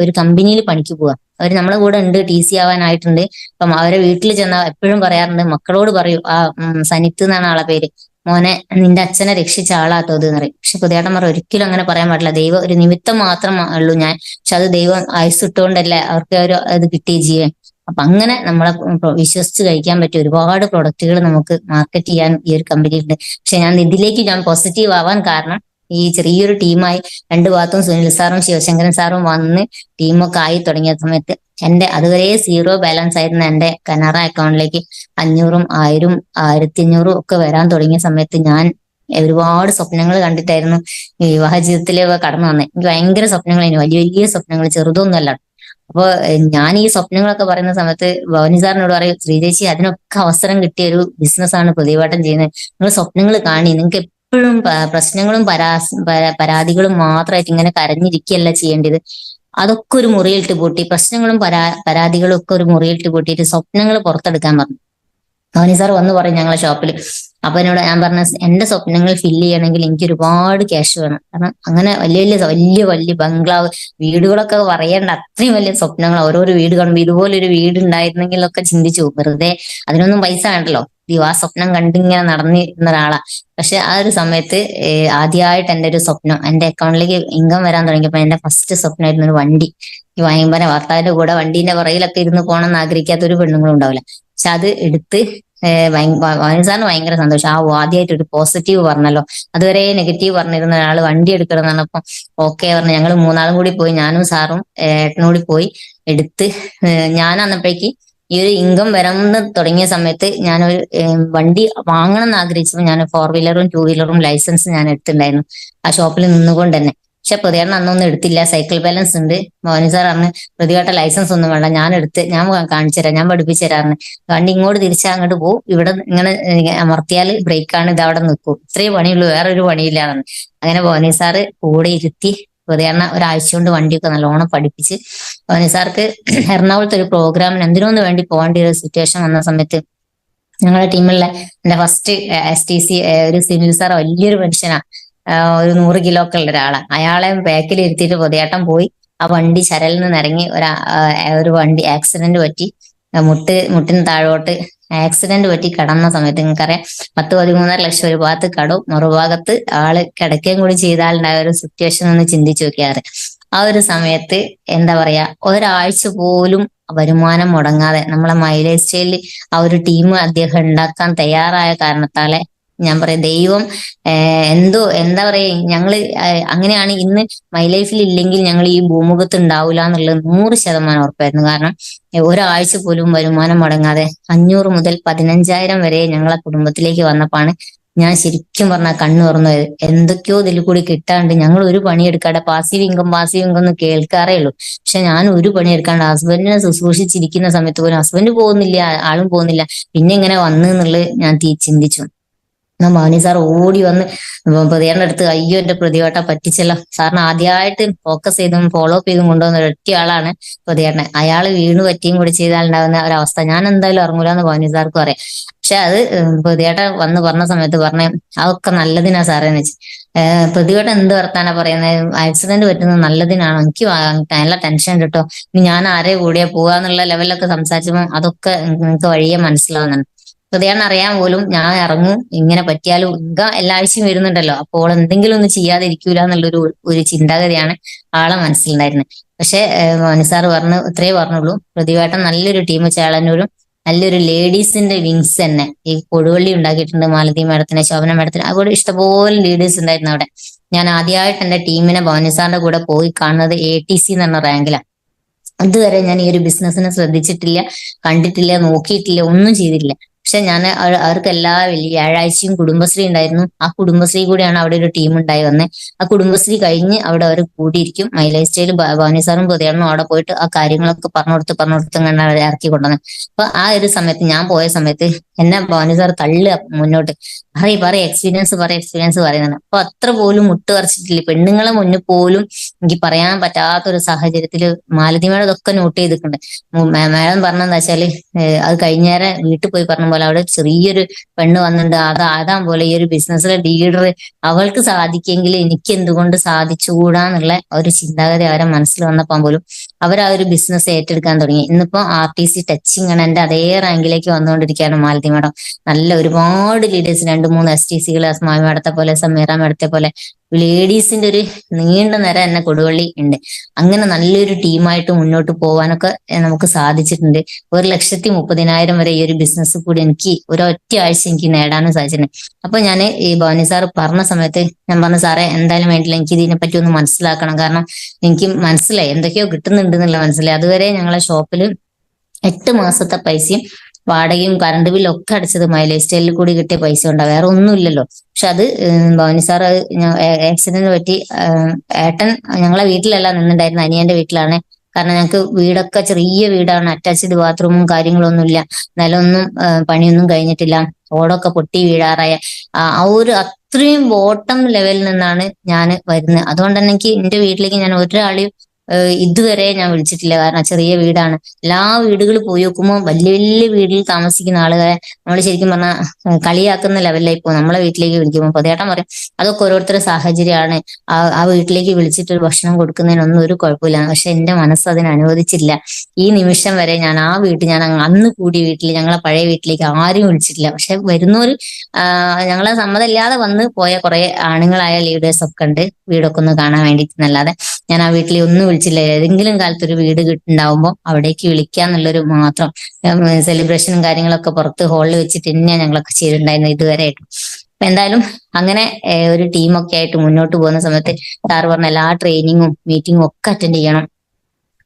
ഒരു കമ്പനിയിൽ പണിക്ക് പോവാ. അവർ നമ്മളെ കൂടെ ഉണ്ട്, TC ആവാനായിട്ടുണ്ട്. അപ്പം അവരെ വീട്ടിൽ ചെന്നാൽ എപ്പോഴും പറയാറുണ്ട്, മക്കളോട് പറയും, സനിത്ത് എന്നാണ് ആളെ പേര്, മോനെ നിന്റെ അച്ഛനെ രക്ഷിച്ച ആളാത്തത് എന്ന് പറയും. പക്ഷെ പുതിയേട്ടൻ പറയും, ഒരിക്കലും അങ്ങനെ പറയാൻ പാടില്ല, ദൈവം ഒരു നിമിത്തം മാത്രം ഉള്ളൂ ഞാൻ, പക്ഷെ അത് ദൈവം ആയുസ്സിട്ടുകൊണ്ടല്ലേ അവർക്ക് അത് കിട്ടിയ ജീവൻ. അപ്പൊ അങ്ങനെ നമ്മളെ വിശ്വസിച്ച് കഴിക്കാൻ പറ്റിയ ഒരുപാട് പ്രൊഡക്റ്റുകൾ നമുക്ക് മാർക്കറ്റ് ചെയ്യാൻ ഈ ഒരു കമ്പനിയുണ്ട്. പക്ഷെ ഇതിലേക്ക് ഞാൻ പോസിറ്റീവ് ആവാൻ കാരണം ഈ ചെറിയൊരു ടീമായി 2 ഭാഗത്തും സുനിൽ സാറും ശിവശങ്കരൻ സാറും വന്ന് ടീമൊക്കെ ആയി തുടങ്ങിയ സമയത്ത് എന്റെ അതുവരെ 0 ബാലൻസ് ആയിരുന്ന എന്റെ കനറ അക്കൗണ്ടിലേക്ക് 500ഉം 1000ഉം 1500ഉം ഒക്കെ വരാൻ തുടങ്ങിയ സമയത്ത് ഞാൻ ഒരുപാട് സ്വപ്നങ്ങൾ കണ്ടിട്ടായിരുന്നു വിവാഹ ജീവിതത്തിലേക്ക് കടന്നു വന്നത്. എനിക്ക് ഭയങ്കര സ്വപ്നങ്ങളായിരുന്നു, വലിയ വലിയ സ്വപ്നങ്ങൾ, ചെറുതൊന്നുമല്ല. അപ്പൊ ഞാൻ ഈ സ്വപ്നങ്ങളൊക്കെ പറയുന്ന സമയത്ത് ഭവനി സാറിനോട് പറയും, ശ്രീജേച്ചി അതിനൊക്കെ അവസരം കിട്ടിയ ഒരു ബിസിനസ്സാണ് പ്രതിവാട്ടം ചെയ്യുന്നത്. നിങ്ങൾ സ്വപ്നങ്ങൾ കാണി, നിങ്ങൾക്ക് എപ്പോഴും പ്രശ്നങ്ങളും പരാതികളും മാത്രമായിട്ട് ഇങ്ങനെ കരഞ്ഞിരിക്കുകയല്ല ചെയ്യേണ്ടത്. അതൊക്കെ ഒരു മുറിയിലിട്ട് പൂട്ടി, പ്രശ്നങ്ങളും പരാതികളും ഒക്കെ ഒരു മുറിയിലിട്ട് പൂട്ടിയിട്ട് സ്വപ്നങ്ങൾ പുറത്തെടുക്കാൻ പറഞ്ഞു. ഭവനി സാർ വന്ന് പറയും ഞങ്ങളെ ഷോപ്പിൽ. അപ്പൊ എന്നോട് ഞാൻ പറഞ്ഞ, എന്റെ സ്വപ്നങ്ങൾ ഫില്ല് ചെയ്യണമെങ്കിൽ എനിക്ക് ഒരുപാട് ക്യാഷ് വേണം. കാരണം അങ്ങനെ വലിയ വലിയ വലിയ വലിയ ബംഗ്ലാവ് വീടുകളൊക്കെ പറയേണ്ട അത്രയും വലിയ സ്വപ്നങ്ങൾ, ഓരോരോ വീട് കാണുമ്പോൾ ഇതുപോലൊരു വീട് ഉണ്ടായിരുന്നെങ്കിലൊക്കെ ചിന്തിച്ചു. വെറുതെ അതിനൊന്നും പൈസ വേണ്ടല്ലോ, ആ സ്വപ്നം കണ്ടിങ്ങനെ നടന്നിരുന്ന ഒരാളാ. പക്ഷെ ആ ഒരു സമയത്ത് ആദ്യമായിട്ട് എന്റെ ഒരു സ്വപ്നം, എന്റെ അക്കൗണ്ടിലേക്ക് ഇൻകം വരാൻ തുടങ്ങിയപ്പോ എന്റെ ഫസ്റ്റ് സ്വപ്നമായിരുന്നു ഒരു വണ്ടി. ഈ ഭയങ്കര ഭർത്താവിന്റെ കൂടെ വണ്ടീന്റെ പുറകിലൊക്കെ ഇരുന്ന് പോകണം എന്ന് ആഗ്രഹിക്കാത്ത ഒരു പെണ്ണുങ്ങളും ഉണ്ടാവില്ല. പക്ഷെ അത് എടുത്ത് സാറിന് ഭയങ്കര സന്തോഷം. ആദ്യമായിട്ട് ഒരു പോസിറ്റീവ് പറഞ്ഞല്ലോ, അതുവരെ നെഗറ്റീവ് പറഞ്ഞിരുന്ന ഒരാൾ വണ്ടി എടുക്കണം എന്ന് പറഞ്ഞപ്പോ ഓക്കെ പറഞ്ഞു. ഞങ്ങൾ 3 ആളും കൂടി പോയി, ഞാനും സാറും ഏട്ടനും കൂടി പോയി എടുത്ത്. ഞാൻ അന്നപ്പോഴേക്ക് ഈ ഒരു ഇൻകം വരാൻ തുടങ്ങിയ സമയത്ത് ഞാനൊരു വണ്ടി വാങ്ങണം എന്ന് ആഗ്രഹിച്ചപ്പോൾ ഞാൻ 4 വീലറും 2 വീലറും ലൈസൻസ് ഞാൻ എടുത്തിട്ടുണ്ടായിരുന്നു ആ ഷോപ്പിൽ നിന്നുകൊണ്ട് തന്നെ. പക്ഷെ പ്രതികരണം അന്നൊന്നും എടുത്തില്ല, സൈക്കിൾ ബാലൻസ് ഉണ്ട്. മോഹനി സാർ പറഞ്ഞ്, പ്രതികട്ട ലൈസൻസ് ഒന്നും വേണ്ട, ഞാൻ കാണിച്ചു തരാം, ഞാൻ പഠിപ്പിച്ചു തരാറിന്, വണ്ടി ഇങ്ങോട്ട് തിരിച്ചാൽ അങ്ങോട്ട് പോകും, ഇവിടെ ഇങ്ങനെ അമർത്തിയാൽ ബ്രേക്കാണ്, ഇത് അവിടെ നിൽക്കും, ഇത്രയും പണിയുള്ളൂ, വേറെ ഒരു പണിയില്ലാന്ന്. അങ്ങനെ മോഹനി സാറ് കൂടെ ഇരുത്തി പ്രതികരണ ഒരാഴ്ച കൊണ്ട് വണ്ടിയൊക്കെ നല്ലോണം പഠിപ്പിച്ച്. മോഹനി സാർക്ക് എറണാകുളത്ത് ഒരു പ്രോഗ്രാമിന് എന്തിനൊന്ന് വേണ്ടി പോകേണ്ട ഒരു സിറ്റുവേഷൻ വന്ന സമയത്ത് ഞങ്ങളുടെ ടീമിലെ എന്റെ ഫസ്റ്റ് STC ഒരു സിനിൽ സാർ, വലിയൊരു മനുഷ്യനാ, ഒരു 100 കിലോ ഒക്കെ ഉള്ള ഒരാളാ. അയാളെ ബാക്കിൽ ഇരുത്തിയിട്ട് പൊതിയാട്ടം പോയി ആ വണ്ടി ചരലിൽ നിന്ന് ഇറങ്ങി ഒരു വണ്ടി ആക്സിഡന്റ് പറ്റി, മുട്ടിന് താഴോട്ട് ആക്സിഡന്റ് പറ്റി കടന്ന സമയത്ത് നിങ്ങൾക്കറിയാം 10-13 ലക്ഷം ഒരു ഭാഗത്ത് കടവും മറുഭാഗത്ത് ആള് കിടക്കുകയും കൂടി ചെയ്താലുണ്ടായ ഒരു സിറ്റുവേഷൻ ഒന്ന് ചിന്തിച്ചു നോക്കിയാറ്. ആ ഒരു സമയത്ത് എന്താ പറയാ, ഒരാഴ്ച പോലും വരുമാനം മുടങ്ങാതെ നമ്മളെ മൈലേജ് സ്റ്റൈലിൽ ആ ഒരു ടീം അദ്ദേഹം ഉണ്ടാക്കാൻ തയ്യാറായ കാരണത്താലെ ഞാൻ പറയാം, ദൈവം എന്തോ എന്താ പറയാ, ഞങ്ങള് അങ്ങനെയാണ് ഇന്ന് മൈ ലൈഫിൽ ഇല്ലെങ്കിൽ ഞങ്ങൾ ഈ ഭൂമുഖത്ത് ഉണ്ടാവില്ല എന്നുള്ളത് 100% ഉറപ്പായിരുന്നു. കാരണം ഒരാഴ്ച പോലും വരുമാനം മുടങ്ങാതെ 500 മുതൽ 15,000 വരെ ഞങ്ങളെ കുടുംബത്തിലേക്ക് വന്നപ്പോഴാണ് ഞാൻ ശരിക്കും പറഞ്ഞാൽ കണ്ണു തുറന്നു പോയത്. എന്തൊക്കെയോ ഇതിൽ കൂടി കിട്ടാണ്ട് ഞങ്ങൾ ഒരു പണിയെടുക്കാതെ പാസീവ് ഇൻകം എന്ന് കേൾക്കാറേ ഉള്ളൂ. പക്ഷെ ഞാൻ ഒരു പണിയെടുക്കാണ്ട് ഹസ്ബൻഡിനെ ശുശ്രൂഷിച്ചിരിക്കുന്ന സമയത്ത് പോലും ഹസ്ബൻഡ് പോകുന്നില്ല, ആളും പോകുന്നില്ല, പിന്നെ ഇങ്ങനെ വന്നു എന്നുള്ളത് ഞാൻ ചിന്തിച്ചു. ഭവാനി സാർ ഓടി വന്ന് പ്രതികരണ അടുത്ത്, അയ്യോ എന്റെ പ്രതികട്ട പറ്റിച്ചല്ലോ, സാറിന് ആദ്യമായിട്ട് ഫോക്കസ് ചെയ്തും ഫോളോ അപ്പ് ചെയ്തും കൊണ്ടുവന്ന ഒരൊറ്റ ആളാണ് പ്രതികരണൻ. അയാൾ വീണ് പറ്റിയും കൂടി ചെയ്താലുണ്ടാകുന്ന ഒരവസ്ഥ ഞാൻ എന്തായാലും ഇറങ്ങൂല എന്ന് ഭവാനി സാർക്ക് പറയാം. പക്ഷെ അത് പ്രതികട്ട വന്ന് പറഞ്ഞ സമയത്ത് പറഞ്ഞ അതൊക്കെ നല്ലതിനാ സാറേന്ന് വെച്ച്. പ്രതികട്ട എന്ത് വർത്താനാ പറയുന്നത്, ആക്സിഡന്റ് പറ്റുന്നത് നല്ലതിനാണോ, എനിക്ക് നല്ല ടെൻഷൻ കിട്ടോ, ഇനി ഞാൻ ആരെ കൂടിയാ പോവാന്നുള്ള ലെവലിലൊക്കെ സംസാരിച്ചപ്പോൾ അതൊക്കെ നിങ്ങൾക്ക് വഴിയെ മനസ്സിലാവുന്നുണ്ട്. ഹൃദയം അറിയാൻ പോലും ഞാൻ ഇറങ്ങും, ഇങ്ങനെ പറ്റിയാലും എല്ലാ ആഴ്ചയും വരുന്നുണ്ടല്ലോ, അപ്പോൾ എന്തെങ്കിലും ഒന്ന് ചെയ്യാതിരിക്കൂല എന്നുള്ളൊരു ചിന്താഗതിയാണ് ആളെ മനസ്സിലുണ്ടായിരുന്നത്. പക്ഷെ മോനിസാർ പറഞ്ഞു, ഇത്രേ പറഞ്ഞുള്ളൂ, പ്രതിവേട്ടം നല്ലൊരു ടീം ചേളന്നൂരും നല്ലൊരു ലേഡീസിന്റെ വിങ്സ് തന്നെ ഈ കൊടുവള്ളി ഉണ്ടാക്കിയിട്ടുണ്ട്. മാലതി മാഡത്തിന്, ശോഭന മാഡത്തിന്, അതുപോലെ ഇഷ്ടംപോലെ ലീഡേഴ്സ് ഉണ്ടായിരുന്നു അവിടെ. ഞാൻ ആദ്യമായിട്ട് എന്റെ ടീമിനെ ഭവാനി സാറിന്റെ കൂടെ പോയി കാണുന്നത് ATC എന്ന് പറഞ്ഞ റാങ്കിലാണ്. ഇതുവരെ ഞാൻ ഈ ഒരു ബിസിനസ്സിനെ ശ്രദ്ധിച്ചിട്ടില്ല, കണ്ടിട്ടില്ല, നോക്കിയിട്ടില്ല, ഒന്നും ചെയ്തിട്ടില്ല. പക്ഷെ ഞാൻ അവർക്ക് എല്ലാ വ്യാഴാഴ്ചയും കുടുംബശ്രീ ഉണ്ടായിരുന്നു. ആ കുടുംബശ്രീ കൂടിയാണ് അവിടെ ഒരു ടീം ഉണ്ടായി വന്നത്. ആ കുടുംബശ്രീ കഴിഞ്ഞ് അവിടെ അവർ കൂടിയിരിക്കും. മൈ ലൈഫ് സ്റ്റൈൽ ഭവാനി സാറും പുതിയാണും അവിടെ പോയിട്ട് ആ കാര്യങ്ങളൊക്കെ പറഞ്ഞു കൊടുത്ത് ഇങ്ങനെ അവരെ ഇറക്കി കൊണ്ടുവന്നത്. അപ്പൊ ആ ഒരു സമയത്ത്, ഞാൻ പോയ സമയത്ത്, എന്നെ ഭവാനി സാർ തള്ളുക മുന്നോട്ട്, പറയും എക്സ്പീരിയൻസ് പറയുന്നത്. അപ്പൊ അത്ര പോലും മുട്ട് പറിച്ചിട്ടില്ല. പെണ്ണുങ്ങളെ മുന്നിൽ പോലും എനിക്ക് പറയാൻ പറ്റാത്തൊരു സാഹചര്യത്തില് മാലതിമേടെ ഇതൊക്കെ നോട്ട് ചെയ്തിട്ടുണ്ട്. മാഡം പറഞ്ഞെന്താ വെച്ചാല്, അത് കഴിഞ്ഞേരം വീട്ടിൽ പോയി പറഞ്ഞ പോലെ അവിടെ ചെറിയൊരു പെണ്ണ് വന്നിട്ടുണ്ട്, അതാ പോലെ ഈ ഒരു ബിസിനസ്സിലെ ലീഡർ, അവൾക്ക് സാധിക്കെങ്കിൽ എനിക്ക് എന്തുകൊണ്ട് സാധിച്ചുകൂടാന്നുള്ള ഒരു ചിന്താഗതി അവരെ മനസ്സിൽ വന്നപ്പോൾ പോലും അവർ ആ ഒരു ബിസിനസ് ഏറ്റെടുക്കാൻ തുടങ്ങി. ഇന്നിപ്പോ RTC ടച്ചിങ് ആണ് എന്റെ അതേ റാങ്കിലേക്ക് വന്നുകൊണ്ടിരിക്കുകയാണ് മാലതി മാഡം. നല്ല ഒരുപാട് ലീഡേഴ്സ്, 2-3 STCകൾ, അസ്മാ മാഡത്തെ പോലെ, സമീറ മാഡത്തെ പോലെ ലേഡീസിന്റെ ഒരു നീണ്ട നിര എന്നെ കൊടുവള്ളി ഉണ്ട്. അങ്ങനെ നല്ലൊരു ടീമായിട്ട് മുന്നോട്ട് പോകാനൊക്കെ നമുക്ക് സാധിച്ചിട്ടുണ്ട്. 1,30,000 വരെ ഈ ഒരു ബിസിനസ് കൂടി എനിക്ക് ഒരൊറ്റ ആഴ്ച എനിക്ക് നേടാനും സാധിച്ചിട്ടുണ്ട്. അപ്പൊ ഞാൻ ഈ ഭവാനി സാർ പറഞ്ഞ സമയത്ത് ഞാൻ പറഞ്ഞു, സാറേ എന്തായാലും വേണ്ടില്ല, എനിക്ക് ഇതിനെ പറ്റി ഒന്ന് മനസ്സിലാക്കണം. കാരണം എനിക്ക് മനസ്സിലായി എന്തൊക്കെയോ കിട്ടുന്നുണ്ട് എന്നുള്ള മനസ്സിലായി. അതുവരെ ഞങ്ങളെ ഷോപ്പിൽ 8 മാസത്തെ പൈസയും വാടകയും കറണ്ട് ബില്ലും ഒക്കെ അടച്ചത് മൈലേജ് സ്റ്റൈലിൽ കൂടി കിട്ടിയ പൈസ ഉണ്ടാവും, വേറെ ഒന്നുമില്ലല്ലോ. പക്ഷെ അത് ഭവാനി സാർ ആക്സിഡന്റ് പറ്റി, ഏട്ടൻ ഞങ്ങളെ വീട്ടിലല്ല നിന്നുണ്ടായിരുന്ന, അനിയന്റെ വീട്ടിലാണ്. കാരണം ഞങ്ങൾക്ക് വീടൊക്കെ ചെറിയ വീടാണ്, അറ്റാച്ച്ഡ് ബാത്റൂമും കാര്യങ്ങളൊന്നുമില്ല, നിലമൊന്നും പണിയൊന്നും കഴിഞ്ഞിട്ടില്ല, ഓടൊക്കെ പൊട്ടി വീഴാറായ ആ ഒരു അത്രയും ബോട്ടം ലെവലിൽ നിന്നാണ് ഞാൻ വരുന്നത്. അതുകൊണ്ട് തന്നെ എനിക്ക് എന്റെ വീട്ടിലേക്ക് ഞാൻ ഒരാളെയും ഇതുവരെ ഞാൻ വിളിച്ചിട്ടില്ല. കാരണം ചെറിയ വീടാണ്. എല്ലാ വീടുകളിൽ പോയി നോക്കുമ്പോൾ വലിയ വലിയ വീട്ടിൽ താമസിക്കുന്ന ആളുകളെ നമ്മൾ ശരിക്കും പറഞ്ഞാൽ കളിയാക്കുന്ന ലെവലിലേക്ക് പോകും. നമ്മളെ വീട്ടിലേക്ക് വിളിക്കുമ്പോൾ പതേട്ടൻ പറയും അതൊക്കെ ഓരോരുത്തരുടെ സാഹചര്യമാണ്, ആ വീട്ടിലേക്ക് വിളിച്ചിട്ട് ഒരു ഭക്ഷണം കൊടുക്കുന്നതിനൊന്നും ഒരു കുഴപ്പമില്ല. പക്ഷെ എന്റെ മനസ്സ് അതിന് അനുവദിച്ചില്ല. ഈ നിമിഷം വരെ ഞാൻ ആ വീട്ടിൽ, ഞാൻ അന്ന് കൂടിയ വീട്ടിൽ, ഞങ്ങളെ പഴയ വീട്ടിലേക്ക് ആരും വിളിച്ചിട്ടില്ല. പക്ഷെ വരുന്നവർ ഞങ്ങളെ സമ്മതമില്ലാതെ വന്ന് പോയ കുറെ ആണുങ്ങളായ ലീഡേഴ്സ് ഒക്കെ ഉണ്ട് വീടൊക്കെ ഒന്ന് കാണാൻ വേണ്ടിയിട്ടെന്നല്ലാതെ ഞാൻ ആ വീട്ടിൽ ഒന്നും വിളിച്ചില്ല. ഏതെങ്കിലും കാലത്ത് ഒരു വീട് ഉണ്ടാവുമ്പോൾ അവിടേക്ക് വിളിക്കാന്നുള്ളൊരു മാത്രം. സെലിബ്രേഷനും കാര്യങ്ങളൊക്കെ പുറത്ത് ഹാളിൽ വെച്ചിട്ട് തന്നെയാണ് ഞങ്ങളൊക്കെ ചെയ്തിട്ടുണ്ടായിരുന്നു ഇതുവരെ. അപ്പൊ എന്തായാലും അങ്ങനെ ഒരു ടീമൊക്കെ ആയിട്ട് മുന്നോട്ട് പോകുന്ന സമയത്ത് സാറ് പറഞ്ഞ എല്ലാ ട്രെയിനിങ്ങും മീറ്റിങ്ങും ഒക്കെ അറ്റൻഡ് ചെയ്യണം.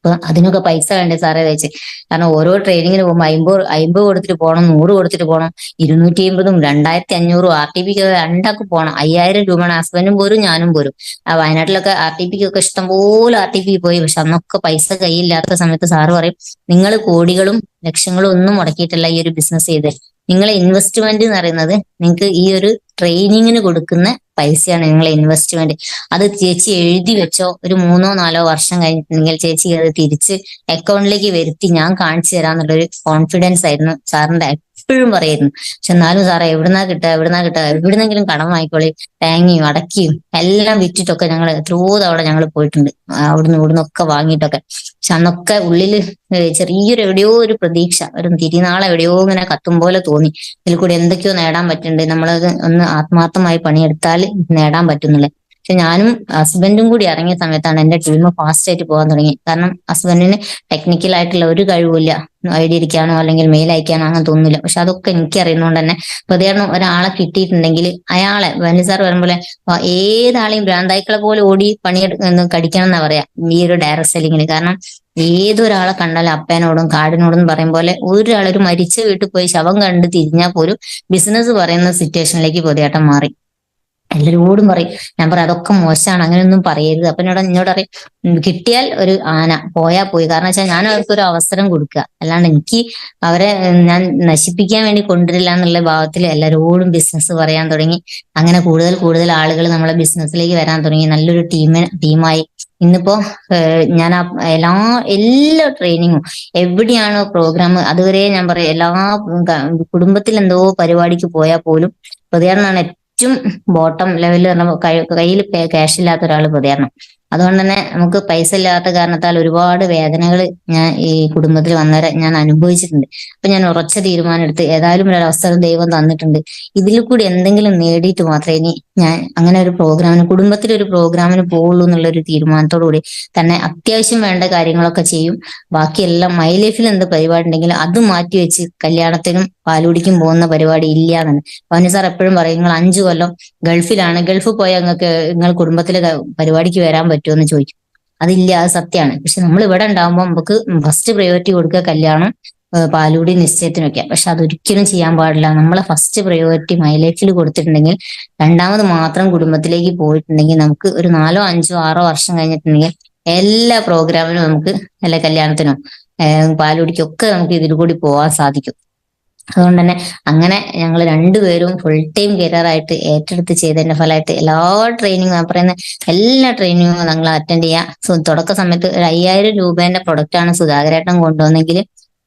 അപ്പൊ അതിനൊക്കെ പൈസ വേണ്ടേ സാറേ വെച്ച്. കാരണം ഓരോ ട്രെയിനിങ്ങിന് പോകുമ്പോൾ 50 കൊടുത്തിട്ട് പോകണം, 100 കൊടുത്തിട്ട് പോകണം, 250, 2,500 RTPക്ക് രണ്ടാൾക്ക് പോകണം. 5,000 രൂപയാണ്. ഹസ്ബൻഡും പോരും ഞാനും പോരും. ആ വയനാട്ടിലൊക്കെ RTPക്കൊക്കെ ഇഷ്ടംപോലെ RTP പോയി. പക്ഷെ അന്നൊക്കെ പൈസ കയ്യില്ലാത്ത സമയത്ത് സാറ് പറയും, നിങ്ങൾ കോടികളും ലക്ഷങ്ങളും ഒന്നും മുടക്കിയിട്ടല്ല ഈ ഒരു ബിസിനസ് ചെയ്ത്, നിങ്ങളെ ഇൻവെസ്റ്റ്മെന്റ് എന്ന് പറയുന്നത് നിങ്ങൾക്ക് ഈ ഒരു ട്രെയിനിങ്ങിന് കൊടുക്കുന്ന പൈസയാണ് നിങ്ങളെ ഇൻവെസ്റ്റ്മെന്റ്. അത് ചേച്ചി എഴുതി വെച്ചോ, ഒരു 3-4 വർഷം കഴിഞ്ഞിട്ടുണ്ടെങ്കിൽ ചേച്ചി അത് തിരിച്ച് അക്കൗണ്ടിലേക്ക് വരുത്തി ഞാൻ കാണിച്ചു തരാന്നുള്ളൊരു കോൺഫിഡൻസ് ആയിരുന്നു സാറിന്റെ. എപ്പോഴും പറയായിരുന്നു. പക്ഷെ എന്നാലും സാറേ എവിടുന്നാ കിട്ടുക, എവിടുന്നെങ്കിലും കടം വാങ്ങിക്കോളി, തേങ്ങയും അടക്കിയും എല്ലാം വിറ്റിട്ടൊക്കെ ഞങ്ങൾ എത്രയോ തവണ ഞങ്ങൾ പോയിട്ടുണ്ട്, അവിടുന്ന് ഇവിടുന്ന് ഒക്കെ വാങ്ങിയിട്ടൊക്കെ. പക്ഷെ അന്നൊക്കെ ഉള്ളില് ചെറിയൊരു എവിടെയോ ഒരു പ്രതീക്ഷ, ഒരു തിരിനാളം എവിടെയോ ഇങ്ങനെ കത്തും പോലെ തോന്നി. ഇതിൽ കൂടി എന്തൊക്കെയോ നേടാൻ പറ്റുന്നുണ്ട്, നമ്മളത് ഒന്ന് ആത്മാർത്ഥമായി പണിയെടുത്താൽ നേടാൻ പറ്റുന്നില്ല. പക്ഷെ ഞാനും ഹസ്ബൻഡും കൂടി ഇറങ്ങിയ സമയത്താണ് എന്റെ ടീം ഫാസ്റ്റ് ആയിട്ട് പോകാൻ തുടങ്ങി. കാരണം ഹസ്ബൻഡിന് ടെക്നിക്കൽ ആയിട്ടുള്ള ഒരു കഴിവില്ല, ഐഡി ഇരിക്കാനോ അല്ലെങ്കിൽ മെയിൽ അയക്കാനോ അങ്ങനെ തോന്നുന്നില്ല. പക്ഷെ അതൊക്കെ എനിക്ക് അറിയുന്നതുകൊണ്ട് തന്നെ പ്രതികരണം ഒരാളെ കിട്ടിയിട്ടുണ്ടെങ്കിൽ അയാളെ വനി സാർ പറയുമ്പോലെ ഏതാളെയും ഭ്രാന്തായിക്കളെ പോലെ ഓടി കടിക്കണം എന്നാ പറയാ ഈ ഒരു ഡയറക്ട് സെല്ലിങ്ങിന്. കാരണം ഏതൊരാളെ കണ്ടാലും അപ്പേനോടും കാടിനോടും പറയും പോലെ ഒരാളൊരു മരിച്ച വീട്ടിൽ പോയി ശവം കണ്ട് തിരിഞ്ഞാൽ പോലും ബിസിനസ് പറയുന്ന സിറ്റുവേഷനിലേക്ക് പൊതുവേട്ടം മാറി. എല്ലാവരോടും പറയും, ഞാൻ പറയാം അതൊക്കെ മോശമാണ്, അങ്ങനെയൊന്നും പറയരുത്. അപ്പൊ എന്നോട് പറയും, കിട്ടിയാൽ ഒരു ആന, പോയാൽ പോയി. കാരണം വെച്ചാൽ ഞാൻ അവർക്ക് ഒരു അവസരം കൊടുക്കുക, അല്ലാണ്ട് എനിക്ക് അവരെ ഞാൻ നശിപ്പിക്കാൻ വേണ്ടി കൊണ്ടുവരില്ല എന്നുള്ള ഭാവത്തിൽ എല്ലാവരോടും ബിസിനസ് പറയാൻ തുടങ്ങി. അങ്ങനെ കൂടുതൽ കൂടുതൽ ആളുകൾ നമ്മളെ ബിസിനസ്സിലേക്ക് വരാൻ തുടങ്ങി. നല്ലൊരു ടീമായി ഇന്നിപ്പോ ഞാൻ എല്ലാ ട്രെയിനിങ്ങും എവിടെയാണോ പ്രോഗ്രാം, അതുവരെ ഞാൻ പറയാം എല്ലാ കുടുംബത്തിൽ എന്തോ പരിപാടിക്ക് പോയാൽ പോലും പ്രതികരണമാണ് ഏറ്റവും ബോട്ടം ലെവലിൽ പറഞ്ഞ കയ്യിൽ ക്യാഷ് ഇല്ലാത്ത ഒരാൾ പ്രതികരണം. അതുകൊണ്ട് തന്നെ നമുക്ക് പൈസ ഇല്ലാത്ത കാരണത്താൽ ഒരുപാട് വേദനകൾ ഞാൻ ഈ കുടുംബത്തിൽ വന്നവരെ ഞാൻ അനുഭവിച്ചിട്ടുണ്ട്. അപ്പൊ ഞാൻ ഉറച്ച തീരുമാനം എടുത്ത് ഏതായാലും ഒരു അവസരം ദൈവം തന്നിട്ടുണ്ട്, ഇതിൽ കൂടി എന്തെങ്കിലും നേടിയിട്ട് മാത്രമേ ഇനി ഞാൻ അങ്ങനെ ഒരു പ്രോഗ്രാമിന്, കുടുംബത്തിലൊരു പ്രോഗ്രാമിന് പോവുള്ളൂ എന്നുള്ള ഒരു തീരുമാനത്തോടു കൂടി തന്നെ അത്യാവശ്യം വേണ്ട കാര്യങ്ങളൊക്കെ ചെയ്യും. ബാക്കിയെല്ലാം മൈ ലൈഫിൽ എന്ത് പരിപാടി ഉണ്ടെങ്കിലും അത് മാറ്റി വെച്ച് കല്യാണത്തിനും പാലുകുടിക്കും പോകുന്ന പരിപാടി ഇല്ല എന്നാണ്. പവന് സാർ എപ്പോഴും പറയും, നിങ്ങൾ 5 കൊല്ലം ഗൾഫിലാണ്, ഗൾഫിൽ പോയാൽ നിങ്ങൾക്ക് നിങ്ങൾ കുടുംബത്തിലെ പരിപാടിക്ക് വരാൻ പറ്റുമോ എന്ന് ചോദിക്കും. അതില്ല, അത് സത്യമാണ്. പക്ഷെ നമ്മൾ ഇവിടെ ഉണ്ടാകുമ്പോൾ നമുക്ക് ഫസ്റ്റ് പ്രയോറിറ്റി കൊടുക്കുക കല്യാണം, പാലുകൂടി, നിശ്ചയത്തിനൊക്കെ. പക്ഷെ അതൊരിക്കലും ചെയ്യാൻ പാടില്ല. നമ്മളെ ഫസ്റ്റ് പ്രയോറിറ്റി മൈ ലൈഫിൽ കൊടുത്തിട്ടുണ്ടെങ്കിൽ രണ്ടാമത് മാത്രം കുടുംബത്തിലേക്ക് പോയിട്ടുണ്ടെങ്കിൽ നമുക്ക് ഒരു 4, 5, 6 വർഷം കഴിഞ്ഞിട്ടുണ്ടെങ്കിൽ എല്ലാ പ്രോഗ്രാമിനും നമുക്ക്, അല്ലെ കല്യാണത്തിനോ പാലുകുടിക്കും ഒക്കെ നമുക്ക് ഇതിൽ കൂടി പോകാൻ സാധിക്കും. അതുകൊണ്ട് തന്നെ അങ്ങനെ ഞങ്ങൾ രണ്ടുപേരും ഫുൾ ടൈം കരിയറായിട്ട് ഏറ്റെടുത്ത് ചെയ്തതിന്റെ ഫലമായിട്ട് എല്ലാ ട്രെയിനിങ്ങും, പറയുന്ന എല്ലാ ട്രെയിനിങ്ങും ഞങ്ങൾ അറ്റൻഡ് ചെയ്യാം. തുടക്ക സമയത്ത് ഒരു 5000 രൂപേന്റെ പ്രൊഡക്റ്റാണ് സുധാകരേട്ടൻ കൊണ്ടുവന്നെങ്കിൽ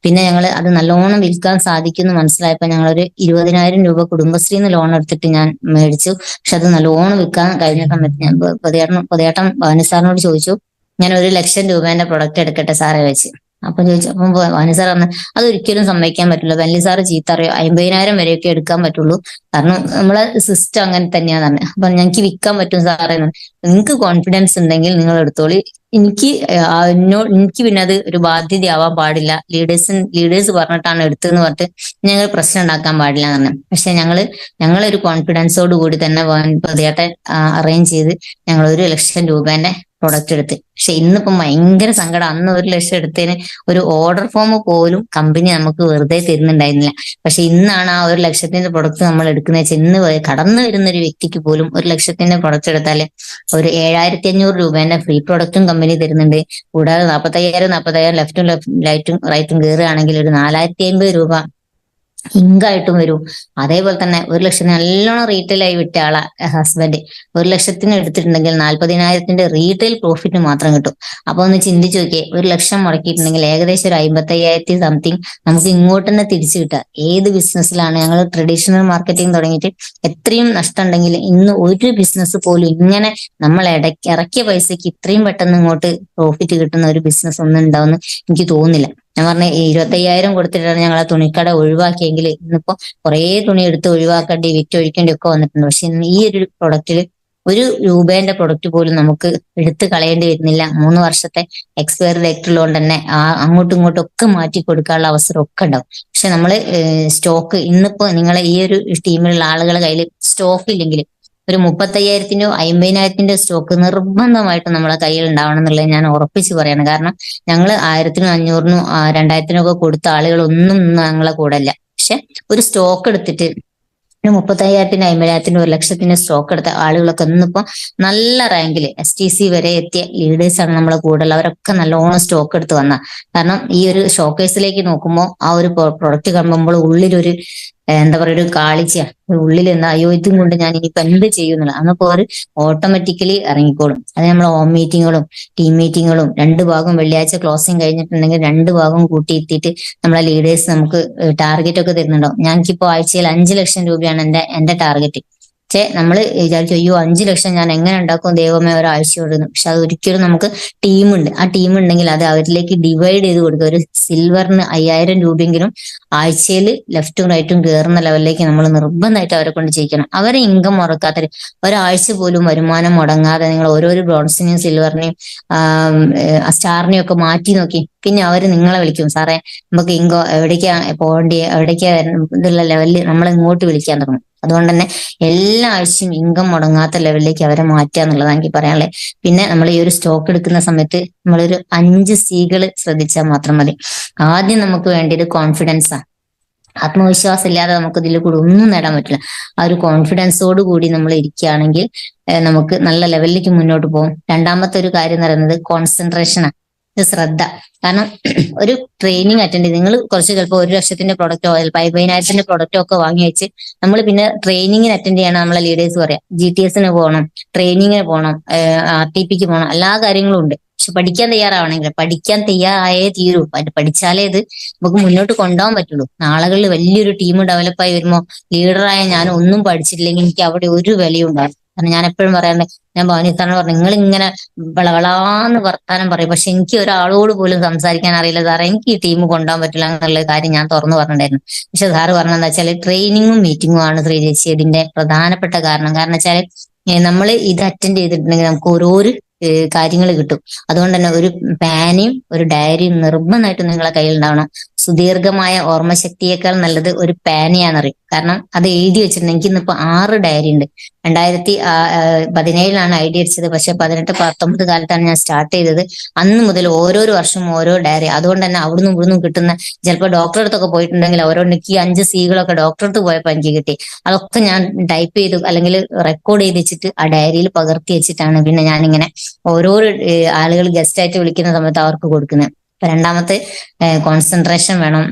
പിന്നെ ഞങ്ങൾ അത് നല്ലോണം വിൽക്കാൻ സാധിക്കുമെന്ന് മനസ്സിലായപ്പോൾ ഞങ്ങളൊരു 20,000 രൂപ കുടുംബശ്രീന്ന് ലോൺ എടുത്തിട്ട് ഞാൻ മേടിച്ചു. പക്ഷെ അത് നല്ലോണം വിൽക്കാൻ കഴിഞ്ഞ സമയത്ത് ഞാൻ പൊതുവേട്ടൻ ഭാനു സാറിനോട് ചോദിച്ചു, ഞാൻ 1,00,000 രൂപേന്റെ പ്രൊഡക്റ്റ് എടുക്കട്ടെ സാറെ വെച്ച്. അപ്പൊ ചോദിച്ചു, അപ്പം ഭാനു സാർ പറഞ്ഞു അതൊരിക്കലും സമ്മതിക്കാൻ പറ്റില്ല, വെല്ലി സാറ് ചീത്ത അറിയോ, 50,000 വരെയൊക്കെ എടുക്കാൻ പറ്റുള്ളൂ, കാരണം നമ്മളെ സിസ്റ്റം അങ്ങനെ തന്നെയാന്ന് പറഞ്ഞു. അപ്പൊ ഞങ്ങൾക്ക് വിൽക്കാൻ പറ്റും സാറേ, നിങ്ങൾക്ക് കോൺഫിഡൻസ് ഉണ്ടെങ്കിൽ നിങ്ങൾ എടുത്തോളി, എനിക്ക് എനിക്ക് പിന്നെ അത് ഒരു ബാധ്യതയാവാൻ പാടില്ല, ലീഡേഴ്സ് പറഞ്ഞിട്ടാണ് എടുത്തതെന്ന് പറഞ്ഞിട്ട് ഞങ്ങൾ പ്രശ്നം ഉണ്ടാക്കാൻ പാടില്ല എന്ന് പറഞ്ഞു. പക്ഷെ ഞങ്ങളൊരു കോൺഫിഡൻസോട് കൂടി തന്നെ പ്രതിയാട്ടെ അറേഞ്ച് ചെയ്ത് ഞങ്ങൾ 1,00,000 രൂപേന്റെ പ്രൊഡക്റ്റ് എടുത്ത്. പക്ഷെ ഇന്നിപ്പം ഭയങ്കര സങ്കടം, അന്ന് 1,00,000 എടുത്തതിന് ഒരു ഓർഡർ ഫോം പോലും കമ്പനി നമുക്ക് വെറുതെ തരുന്നുണ്ടായിരുന്നില്ല. പക്ഷെ ഇന്നാണ് ആ 1,00,000 പ്രൊഡക്റ്റ് നമ്മൾ എടുക്കുന്ന വെച്ചാൽ ഇന്ന് കടന്നു വരുന്ന ഒരു വ്യക്തിക്ക് പോലും 1,00,000 പ്രൊഡക്റ്റ് എടുത്താല് ഒരു 7,500 രൂപേന്റെ ഫ്രീ പ്രൊഡക്റ്റും കമ്പനി തരുന്നുണ്ട്. കൂടാതെ 45,000 ലെഫ്റ്റും റൈറ്റും കയറുകയാണെങ്കിൽ ഒരു 4,050 രൂപ ഇങ്കായിട്ടും വരും. അതേപോലെ തന്നെ 1,00,000 നല്ലോണം റീറ്റെയിലായി വിട്ട ആളാ ഹസ്ബൻഡ്, 1,00,000 എടുത്തിട്ടുണ്ടെങ്കിൽ 40,000 റീറ്റെയിൽ പ്രോഫിറ്റ് മാത്രം കിട്ടും. അപ്പൊ ഒന്ന് ചിന്തിച്ചു നോക്കിയേ, 1,00,000 മുടക്കിയിട്ടുണ്ടെങ്കിൽ ഏകദേശം ഒരു 55,000 സംതിങ് നമുക്ക് ഇങ്ങോട്ട് തന്നെ തിരിച്ചു കിട്ടുക. ഏത് ബിസിനസ്സിലാണ് ഞങ്ങൾ ട്രഡീഷണൽ മാർക്കറ്റിംഗ് തുടങ്ങിയിട്ട് എത്രയും നഷ്ടം ഉണ്ടെങ്കിൽ ഇന്ന് ഒരു ബിസിനസ് പോലും ഇങ്ങനെ നമ്മൾ ഇറക്കിയ പൈസക്ക് ഇത്രയും പെട്ടെന്ന് ഇങ്ങോട്ട് പ്രോഫിറ്റ് കിട്ടുന്ന ഒരു ബിസിനസ് ഒന്നും ഉണ്ടാവുമെന്ന് എനിക്ക് തോന്നുന്നില്ല. ഞാൻ പറഞ്ഞ 25,000 കൊടുത്തിട്ടാണ് ഞങ്ങളെ തുണിക്കട ഒഴിവാക്കിയെങ്കിൽ ഇന്നിപ്പോ കുറെ തുണി എടുത്ത് ഒഴിവാക്കേണ്ടി വിറ്റൊഴിക്കേണ്ടി ഒക്കെ വന്നിട്ടുണ്ട്. പക്ഷെ ഈ ഒരു പ്രൊഡക്റ്റിൽ 1 രൂപേന്റെ പ്രൊഡക്റ്റ് പോലും നമുക്ക് എടുത്ത് കളയേണ്ടി വരുന്നില്ല. 3 വർഷത്തെ എക്സ്പയറി ഡേറ്റ് ഉള്ളതുകൊണ്ട് തന്നെ അങ്ങോട്ടും ഇങ്ങോട്ടും ഒക്കെ മാറ്റി കൊടുക്കാനുള്ള അവസരം ഒക്കെ ഉണ്ടാവും. പക്ഷെ നമ്മള് സ്റ്റോക്ക്, ഇന്നിപ്പോ നിങ്ങളെ ഈ ഒരു ടീമിലുള്ള ആളുകളുടെ കയ്യിൽ സ്റ്റോക്ക് ഇല്ലെങ്കിൽ ഒരു 35,000 50,000 സ്റ്റോക്ക് നിർബന്ധമായിട്ട് നമ്മളെ കയ്യിൽ ഉണ്ടാവണം എന്നുള്ളത് ഞാൻ ഉറപ്പിച്ച് പറയാണ്. കാരണം ഞങ്ങൾ 1,000, 500, 2,000 ഒക്കെ കൊടുത്ത ആളുകളൊന്നും ഞങ്ങളെ കൂടെ അല്ല. പക്ഷെ ഒരു സ്റ്റോക്ക് എടുത്തിട്ട് ഒരു 35,000, 50,000, 1,00,000 സ്റ്റോക്ക് എടുത്ത ആളുകളൊക്കെ ഇന്നിപ്പോ നല്ല റാങ്കിൽ STC വരെ എത്തിയ ലീഡേഴ്സ് ആണ് നമ്മളെ കൂടെ ഉള്ള. അവരൊക്കെ നല്ലോണം സ്റ്റോക്ക് എടുത്ത് വന്ന. കാരണം ഈ ഒരു ഷോക്കേസിലേക്ക് നോക്കുമ്പോൾ ആ ഒരു പ്രൊഡക്റ്റ് കാണുമ്പോൾ ഉള്ളിലൊരു എന്താ പറയുക, ഒരു കാളിച്ച ഉള്ളിൽ എന്താ, അയ്യോ ഇതും കൊണ്ട് ഞാൻ ഇനിയിപ്പോ എന്ത് ചെയ്യുന്നില്ല അന്നപ്പോ ഒരു ഓട്ടോമാറ്റിക്കലി ഇറങ്ങിക്കോളും. അത് നമ്മൾ ഹോം മീറ്റിങ്ങുകളും ടീം മീറ്റിങ്ങുകളും 2 ഭാഗം വെള്ളിയാഴ്ച ക്ലോസിങ് കഴിഞ്ഞിട്ടുണ്ടെങ്കിൽ 2 ഭാഗം കൂട്ടിയിരുത്തിയിട്ട് നമ്മളെ ലീഡേഴ്സ് നമുക്ക് ടാർഗറ്റ് ഒക്കെ തരുന്നുണ്ടാവും. ഞങ്ങൾക്കിപ്പോ ആഴ്ചയിൽ 5,00,000 രൂപയാണ് എന്റെ ടാർഗറ്റ്. പക്ഷെ നമ്മൾ വിചാരിച്ചു, അയ്യോ 5,00,000 ഞാൻ എങ്ങനെ ഉണ്ടാക്കും ദൈവമേ ഒരാഴ്ച കൊണ്ടുവന്നു. പക്ഷെ അത് ഒരിക്കലും നമുക്ക് ടീമുണ്ട്, ആ ടീം ഉണ്ടെങ്കിൽ അത് അവരിലേക്ക് ഡിവൈഡ് ചെയ്ത് കൊടുക്കുക. ഒരു സിൽവറിന് 5,000 രൂപയെങ്കിലും ആഴ്ചയിൽ ലെഫ്റ്റും റൈറ്റും കയറുന്ന ലെവലിലേക്ക് നമ്മൾ നിർബന്ധമായിട്ട് അവരെ കൊണ്ട് ചെയ്യിക്കണം. അവരെ ഇൻകം മുടക്കാത്ത ഒരാഴ്ച പോലും വരുമാനം മുടങ്ങാതെ നിങ്ങൾ ഓരോരോ ബ്രോൺസിനെയും സിൽവറിനെയും സ്റ്റാറിനെയും ഒക്കെ മാറ്റി നോക്കി പിന്നെ അവര് നിങ്ങളെ വിളിക്കും, സാറേ നമുക്ക് ഇൻകം എവിടേക്കാ പോകേണ്ടി, എവിടേക്കാ ഇതുള്ള ലെവലിൽ നമ്മളെ ഇങ്ങോട്ട് വിളിക്കാൻ തുടങ്ങും. അതുകൊണ്ട് തന്നെ എല്ലാ ആഴ്ചയും ഇൻകം മുടങ്ങാത്ത ലെവലിലേക്ക് അവരെ മാറ്റുക എന്നുള്ളതാണ് എനിക്ക് പറയാനുള്ളത്. പിന്നെ നമ്മൾ ഈ ഒരു സ്റ്റോക്ക് എടുക്കുന്ന സമയത്ത് നമ്മളൊരു 5 Cകൾ ശ്രദ്ധിച്ചാൽ മാത്രം മതി. ആദ്യം നമുക്ക് വേണ്ടിയത് കോൺഫിഡൻസാണ്. ആത്മവിശ്വാസം ഇല്ലാതെ നമുക്ക് ഇതിൽ കൂടെ ഒന്നും നേടാൻ പറ്റില്ല. ആ ഒരു കോൺഫിഡൻസോട് കൂടി നമ്മൾ ഇരിക്കുകയാണെങ്കിൽ നമുക്ക് നല്ല ലെവലിലേക്ക് മുന്നോട്ട് പോകും. രണ്ടാമത്തെ ഒരു കാര്യം എന്ന് പറയുന്നത് കോൺസെൻട്രേഷനാണ്, ശ്രദ്ധ. കാരണം ഒരു ട്രെയിനിങ് അറ്റൻഡ് ചെയ്ത് നിങ്ങൾ കുറച്ച് ചിലപ്പോൾ 1,00,000 പ്രൊഡക്റ്റോ ചിലപ്പോൾ 50,000 പ്രൊഡക്റ്റോ ഒക്കെ വാങ്ങി വെച്ച് നമ്മൾ പിന്നെ ട്രെയിനിങ്ങിന് അറ്റൻഡ് ചെയ്യണം. നമ്മളെ ലീഡേഴ്സ് പറയാം GTSന് പോകണം, ട്രെയിനിങ്ങിന് പോകണം, RTPക്ക് പോകണം, എല്ലാ കാര്യങ്ങളും ഉണ്ട്. പക്ഷെ പഠിക്കാൻ തയ്യാറാവണമെങ്കിൽ പഠിക്കാൻ തയ്യാറായേ തീരൂ. പഠിച്ചാലേ ഇത് നമുക്ക് മുന്നോട്ട് കൊണ്ടുപോകാൻ പറ്റുള്ളൂ. നാളുകളിൽ വലിയൊരു ടീം ഡെവലപ്പായി വരുമ്പോൾ ലീഡറായ ഞാൻ ഒന്നും പഠിച്ചിട്ടില്ലെങ്കിൽ എനിക്ക് അവിടെ ഒരു വിലയും ഉണ്ടാകും. കാരണം ഞാൻ എപ്പോഴും പറയാറുണ്ട്, ഞാൻ ഭവാനി സാറിന് പറഞ്ഞു, നിങ്ങൾ ഇങ്ങനെ വളവളാന്ന് വർത്താനം പറയും, പക്ഷെ എനിക്ക് ഒരാളോട് പോലും സംസാരിക്കാൻ അറിയില്ല സാറേ, എനിക്ക് ഈ ടീം കൊണ്ടുപോകാൻ പറ്റില്ല എന്നുള്ള കാര്യം ഞാൻ തുറന്നു പറഞ്ഞിട്ടുണ്ടായിരുന്നു. പക്ഷെ സാറ് പറഞ്ഞെന്താ വെച്ചാൽ ട്രെയിനിങ്ങും മീറ്റിങ്ങും ആണ് ശ്രീ ചേച്ചി ഇതിന്റെ പ്രധാനപ്പെട്ട കാരണം. കാരണം വെച്ചാൽ നമ്മൾ ഇത് അറ്റൻഡ് ചെയ്തിട്ടുണ്ടെങ്കിൽ നമുക്ക് ഓരോരോ കാര്യങ്ങൾ കിട്ടും. അതുകൊണ്ട് തന്നെ ഒരു പേനയും ഒരു ഡയറിയും നിർബന്ധമായിട്ടും നിങ്ങളെ കയ്യിൽ ഉണ്ടാവണം. സുദീർഘമായ ഓർമ്മശക്തിയേക്കാൾ നല്ലത് ഒരു പേനയാണെന്നറിയും. കാരണം അത് എഴുതി വെച്ചിട്ടുണ്ട്. എനിക്കിന്നിപ്പോ 6 ഡയറി ഉണ്ട്. 2017 ഐഡി അടിച്ചത്, പക്ഷെ 18-19 കാലത്താണ് ഞാൻ സ്റ്റാർട്ട് ചെയ്തത്. അന്ന് മുതൽ ഓരോരോ വർഷം ഓരോ ഡയറി. അതുകൊണ്ട് തന്നെ അവിടുന്ന് ഇവിടുന്ന് കിട്ടുന്ന, ചിലപ്പോൾ ഡോക്ടറെ അടുത്തൊക്കെ പോയിട്ടുണ്ടെങ്കിൽ ഓരോ എനിക്ക് 5 സീകളൊക്കെ ഡോക്ടറെ അടുത്ത് പോയപ്പോൾ എനിക്ക് കിട്ടി. അതൊക്കെ ഞാൻ ടൈപ്പ് ചെയ്ത് അല്ലെങ്കിൽ റെക്കോർഡ് ചെയ്ത് വെച്ചിട്ട് ആ ഡയറിയിൽ പകർത്തി വെച്ചിട്ടാണ് പിന്നെ ഞാനിങ്ങനെ ഓരോരോ ആളുകൾ ഗസ്റ്റ് ആയിട്ട് വിളിക്കുന്ന സമയത്ത് അവർക്ക് കൊടുക്കുന്നത്. രണ്ടാമത്തെ കോൺസെൻട്രേഷൻ വേണം.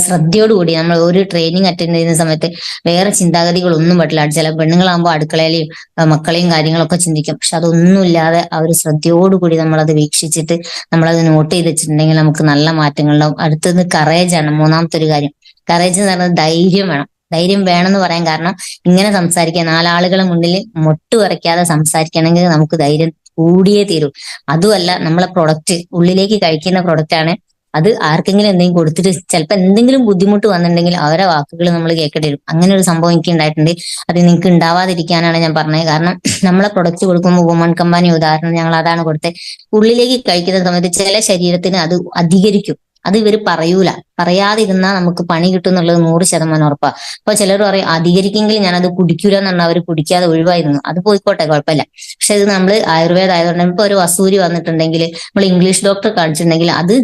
ശ്രദ്ധയോടുകൂടി നമ്മൾ ഒരു ട്രെയിനിങ് അറ്റൻഡ് ചെയ്യുന്ന സമയത്ത് വേറെ ചിന്താഗതികളൊന്നും പറ്റില്ല. ചില പെണ്ണുങ്ങളാകുമ്പോൾ അടുക്കളയിലെയും മക്കളെയും കാര്യങ്ങളൊക്കെ ചിന്തിക്കും. പക്ഷെ അതൊന്നും ഇല്ലാതെ ആ ഒരു ശ്രദ്ധയോടുകൂടി നമ്മളത് വീക്ഷിച്ചിട്ട് നമ്മളത് നോട്ട് ചെയ്ത് വെച്ചിട്ടുണ്ടെങ്കിൽ നമുക്ക് നല്ല മാറ്റങ്ങൾ ഉണ്ടാവും. അടുത്തത് കറേജ് ആണ്, മൂന്നാമത്തെ ഒരു കാര്യം. കറേജ് എന്ന് പറയുന്നത് ധൈര്യം വേണം. ധൈര്യം വേണമെന്ന് പറയാൻ കാരണം, ഇങ്ങനെ സംസാരിക്കാൻ 4 ആളുകളെ മുന്നിൽ മുട്ട് വിറയ്ക്കാതെ സംസാരിക്കണമെങ്കിൽ നമുക്ക് ധൈര്യം കൂടിയേ തീരൂ. അതുമല്ല, നമ്മളെ പ്രൊഡക്റ്റ് ഉള്ളിലേക്ക് കഴിക്കുന്ന പ്രൊഡക്റ്റ് ആണ്. അത് ആർക്കെങ്കിലും എന്തെങ്കിലും കൊടുത്തിട്ട് ചിലപ്പോൾ എന്തെങ്കിലും ബുദ്ധിമുട്ട് വന്നിട്ടുണ്ടെങ്കിൽ അവരെ വാക്കുകൾ നമ്മൾ കേൾക്കേണ്ടി വരും. അങ്ങനെ ഒരു സംഭവം എനിക്ക് ഉണ്ടായിട്ടുണ്ട്. അത് നിങ്ങൾക്ക് ഉണ്ടാവാതിരിക്കാനാണ് ഞാൻ പറഞ്ഞത്. കാരണം നമ്മളെ പ്രൊഡക്റ്റ് കൊടുക്കുമ്പോൾ വുമൺ കമ്പാനി ഉദാഹരണം ഞങ്ങൾ അതാണ് കൊടുത്തത്. ഉള്ളിലേക്ക് കഴിക്കുന്ന സമയത്ത് ചില ശരീരത്തിന് അത് അധികരിക്കും. അത് ഇവർ പറയൂല. പറയാതിരുന്നാൽ നമുക്ക് പണി കിട്ടും എന്നുള്ളത് 100% ഉറപ്പാ. അപ്പൊ ചിലർ പറയും അധികരിക്കെങ്കിൽ ഞാൻ അത് കുടിക്കൂല എന്ന് പറഞ്ഞാൽ അവർ കുടിക്കാതെ ഒഴിവായിരുന്നു. അത് പോയിക്കോട്ടെ, കുഴപ്പമില്ല. പക്ഷെ ഇത് നമ്മൾ ആയുർവേദം ആയതുകൊണ്ട് ഇപ്പൊ ഒരു വസൂരി വന്നിട്ടുണ്ടെങ്കിൽ നമ്മൾ ഇംഗ്ലീഷ് ഡോക്ടറെ കാണിച്ചിട്ടുണ്ടെങ്കിൽ അത്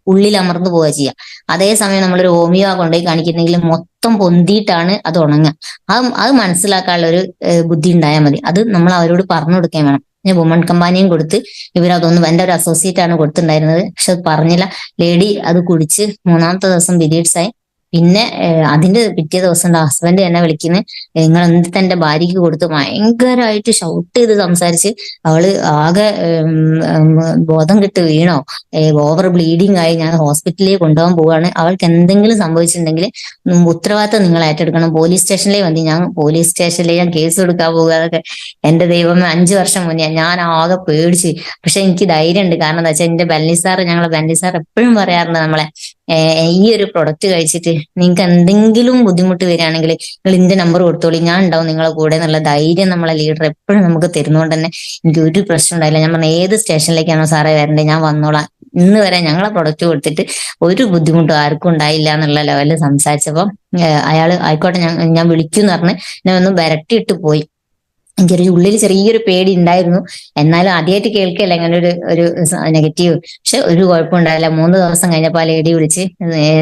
ഉള്ളിൽ അമർന്നു പോവുക ചെയ്യുക. അതേസമയം നമ്മളൊരു ഹോമിയോ കൊണ്ടുപോയി കാണിക്കുന്നെങ്കിൽ മൊത്തം പൊന്തിയിട്ടാണ് അത് ഉണങ്ങുക. അത് മനസ്സിലാക്കാനുള്ള ഒരു ബുദ്ധി ഉണ്ടായാൽ മതി. അത് നമ്മൾ അവരോട് പറഞ്ഞു കൊടുക്കാൻ വേണം. ഞാൻ വുമൺ കമ്പാനിയും കൊടുത്ത് ഇവരതൊന്നും, എന്റെ ഒരു അസോസിയേറ്റ് ആണ് കൊടുത്തിട്ടുണ്ടായിരുന്നത്, പക്ഷെ അത് പറഞ്ഞില്ല. ലേഡി അത് കുടിച്ച് 3-ാമത്തെ ദിവസം പീരീഡ്സ് ആയി. പിന്നെ അതിന്റെ പിറ്റേ ദിവസം ഹസ്ബൻഡ് എന്നെ വിളിക്കുന്നത്, നിങ്ങൾ എന്തിട്ട് എന്റെ ഭാര്യയ്ക്ക് കൊടുത്ത് ഭയങ്കരമായിട്ട് ഷൗട്ട് ചെയ്ത് സംസാരിച്ച് അവള് ആകെ ബോധം കെട്ട് വീണോ, ഓവർ ബ്ലീഡിങ് ആയി, ഞാൻ ഹോസ്പിറ്റലിലേക്ക് കൊണ്ടുപോകാൻ പോവാണ്, അവൾക്ക് എന്തെങ്കിലും സംഭവിച്ചിട്ടുണ്ടെങ്കിൽ ഉത്തരവാദിത്തം നിങ്ങൾ ഏറ്റെടുക്കണം, പോലീസ് സ്റ്റേഷനിലേക്ക് വന്നി. ഞാൻ പോലീസ് സ്റ്റേഷനിലേക്ക് ഞാൻ കേസ് കൊടുക്കാൻ പോകുക. അതൊക്കെ എന്റെ ദൈവമേ, 5 വർഷം മുന്നേ ഞാൻ ആകെ പേടിച്ച്. പക്ഷെ എനിക്ക് ധൈര്യമുണ്ട്. കാരണം എന്താ വെച്ചാൽ എന്റെ ബെന്നി സാർ, ഞങ്ങളെ ബെന്നി സാർ എപ്പോഴും പറയാറുണ്ട് നമ്മളെ, ഈ ഒരു പ്രൊഡക്റ്റ് കഴിച്ചിട്ട് നിങ്ങൾക്ക് എന്തെങ്കിലും ബുദ്ധിമുട്ട് വരികയാണെങ്കിൽ നിങ്ങൾ ഇതിന്റെ നമ്പർ കൊടുത്തോളി, ഞാൻ ഉണ്ടാവും നിങ്ങളെ കൂടെ എന്നുള്ള ധൈര്യം നമ്മളെ ലീഡർ എപ്പോഴും നമുക്ക് തരുന്നതുകൊണ്ട് തന്നെ എനിക്ക് ഒരു പ്രശ്നം ഉണ്ടായില്ല. ഞാൻ പറഞ്ഞ ഏത് സ്റ്റേഷനിലേക്കാണോ സാറേ വരേണ്ടത് ഞാൻ വന്നോളാം. ഇന്ന് വരെ ഞങ്ങളെ പ്രൊഡക്റ്റ് കൊടുത്തിട്ട് ഒരു ബുദ്ധിമുട്ടും ആർക്കും ഉണ്ടായില്ല എന്നുള്ള ലെവലിൽ സംസാരിച്ചപ്പോൾ അയാള് ആയിക്കോട്ടെ ഞാൻ വിളിക്കും പറഞ്ഞ് ഞാൻ ഒന്ന് വരട്ടിയിട്ട് പോയി. എനിക്കൊരു ഉള്ളിൽ ചെറിയൊരു പേടി ഉണ്ടായിരുന്നു. എന്നാലും ആദ്യമായിട്ട് കേൾക്കല്ല അങ്ങനെ ഒരു നെഗറ്റീവ്. പക്ഷെ ഒരു കുഴപ്പമുണ്ടായില്ല. 3 ദിവസം കഴിഞ്ഞപ്പോൾ ആ ലേഡി വിളിച്ച്,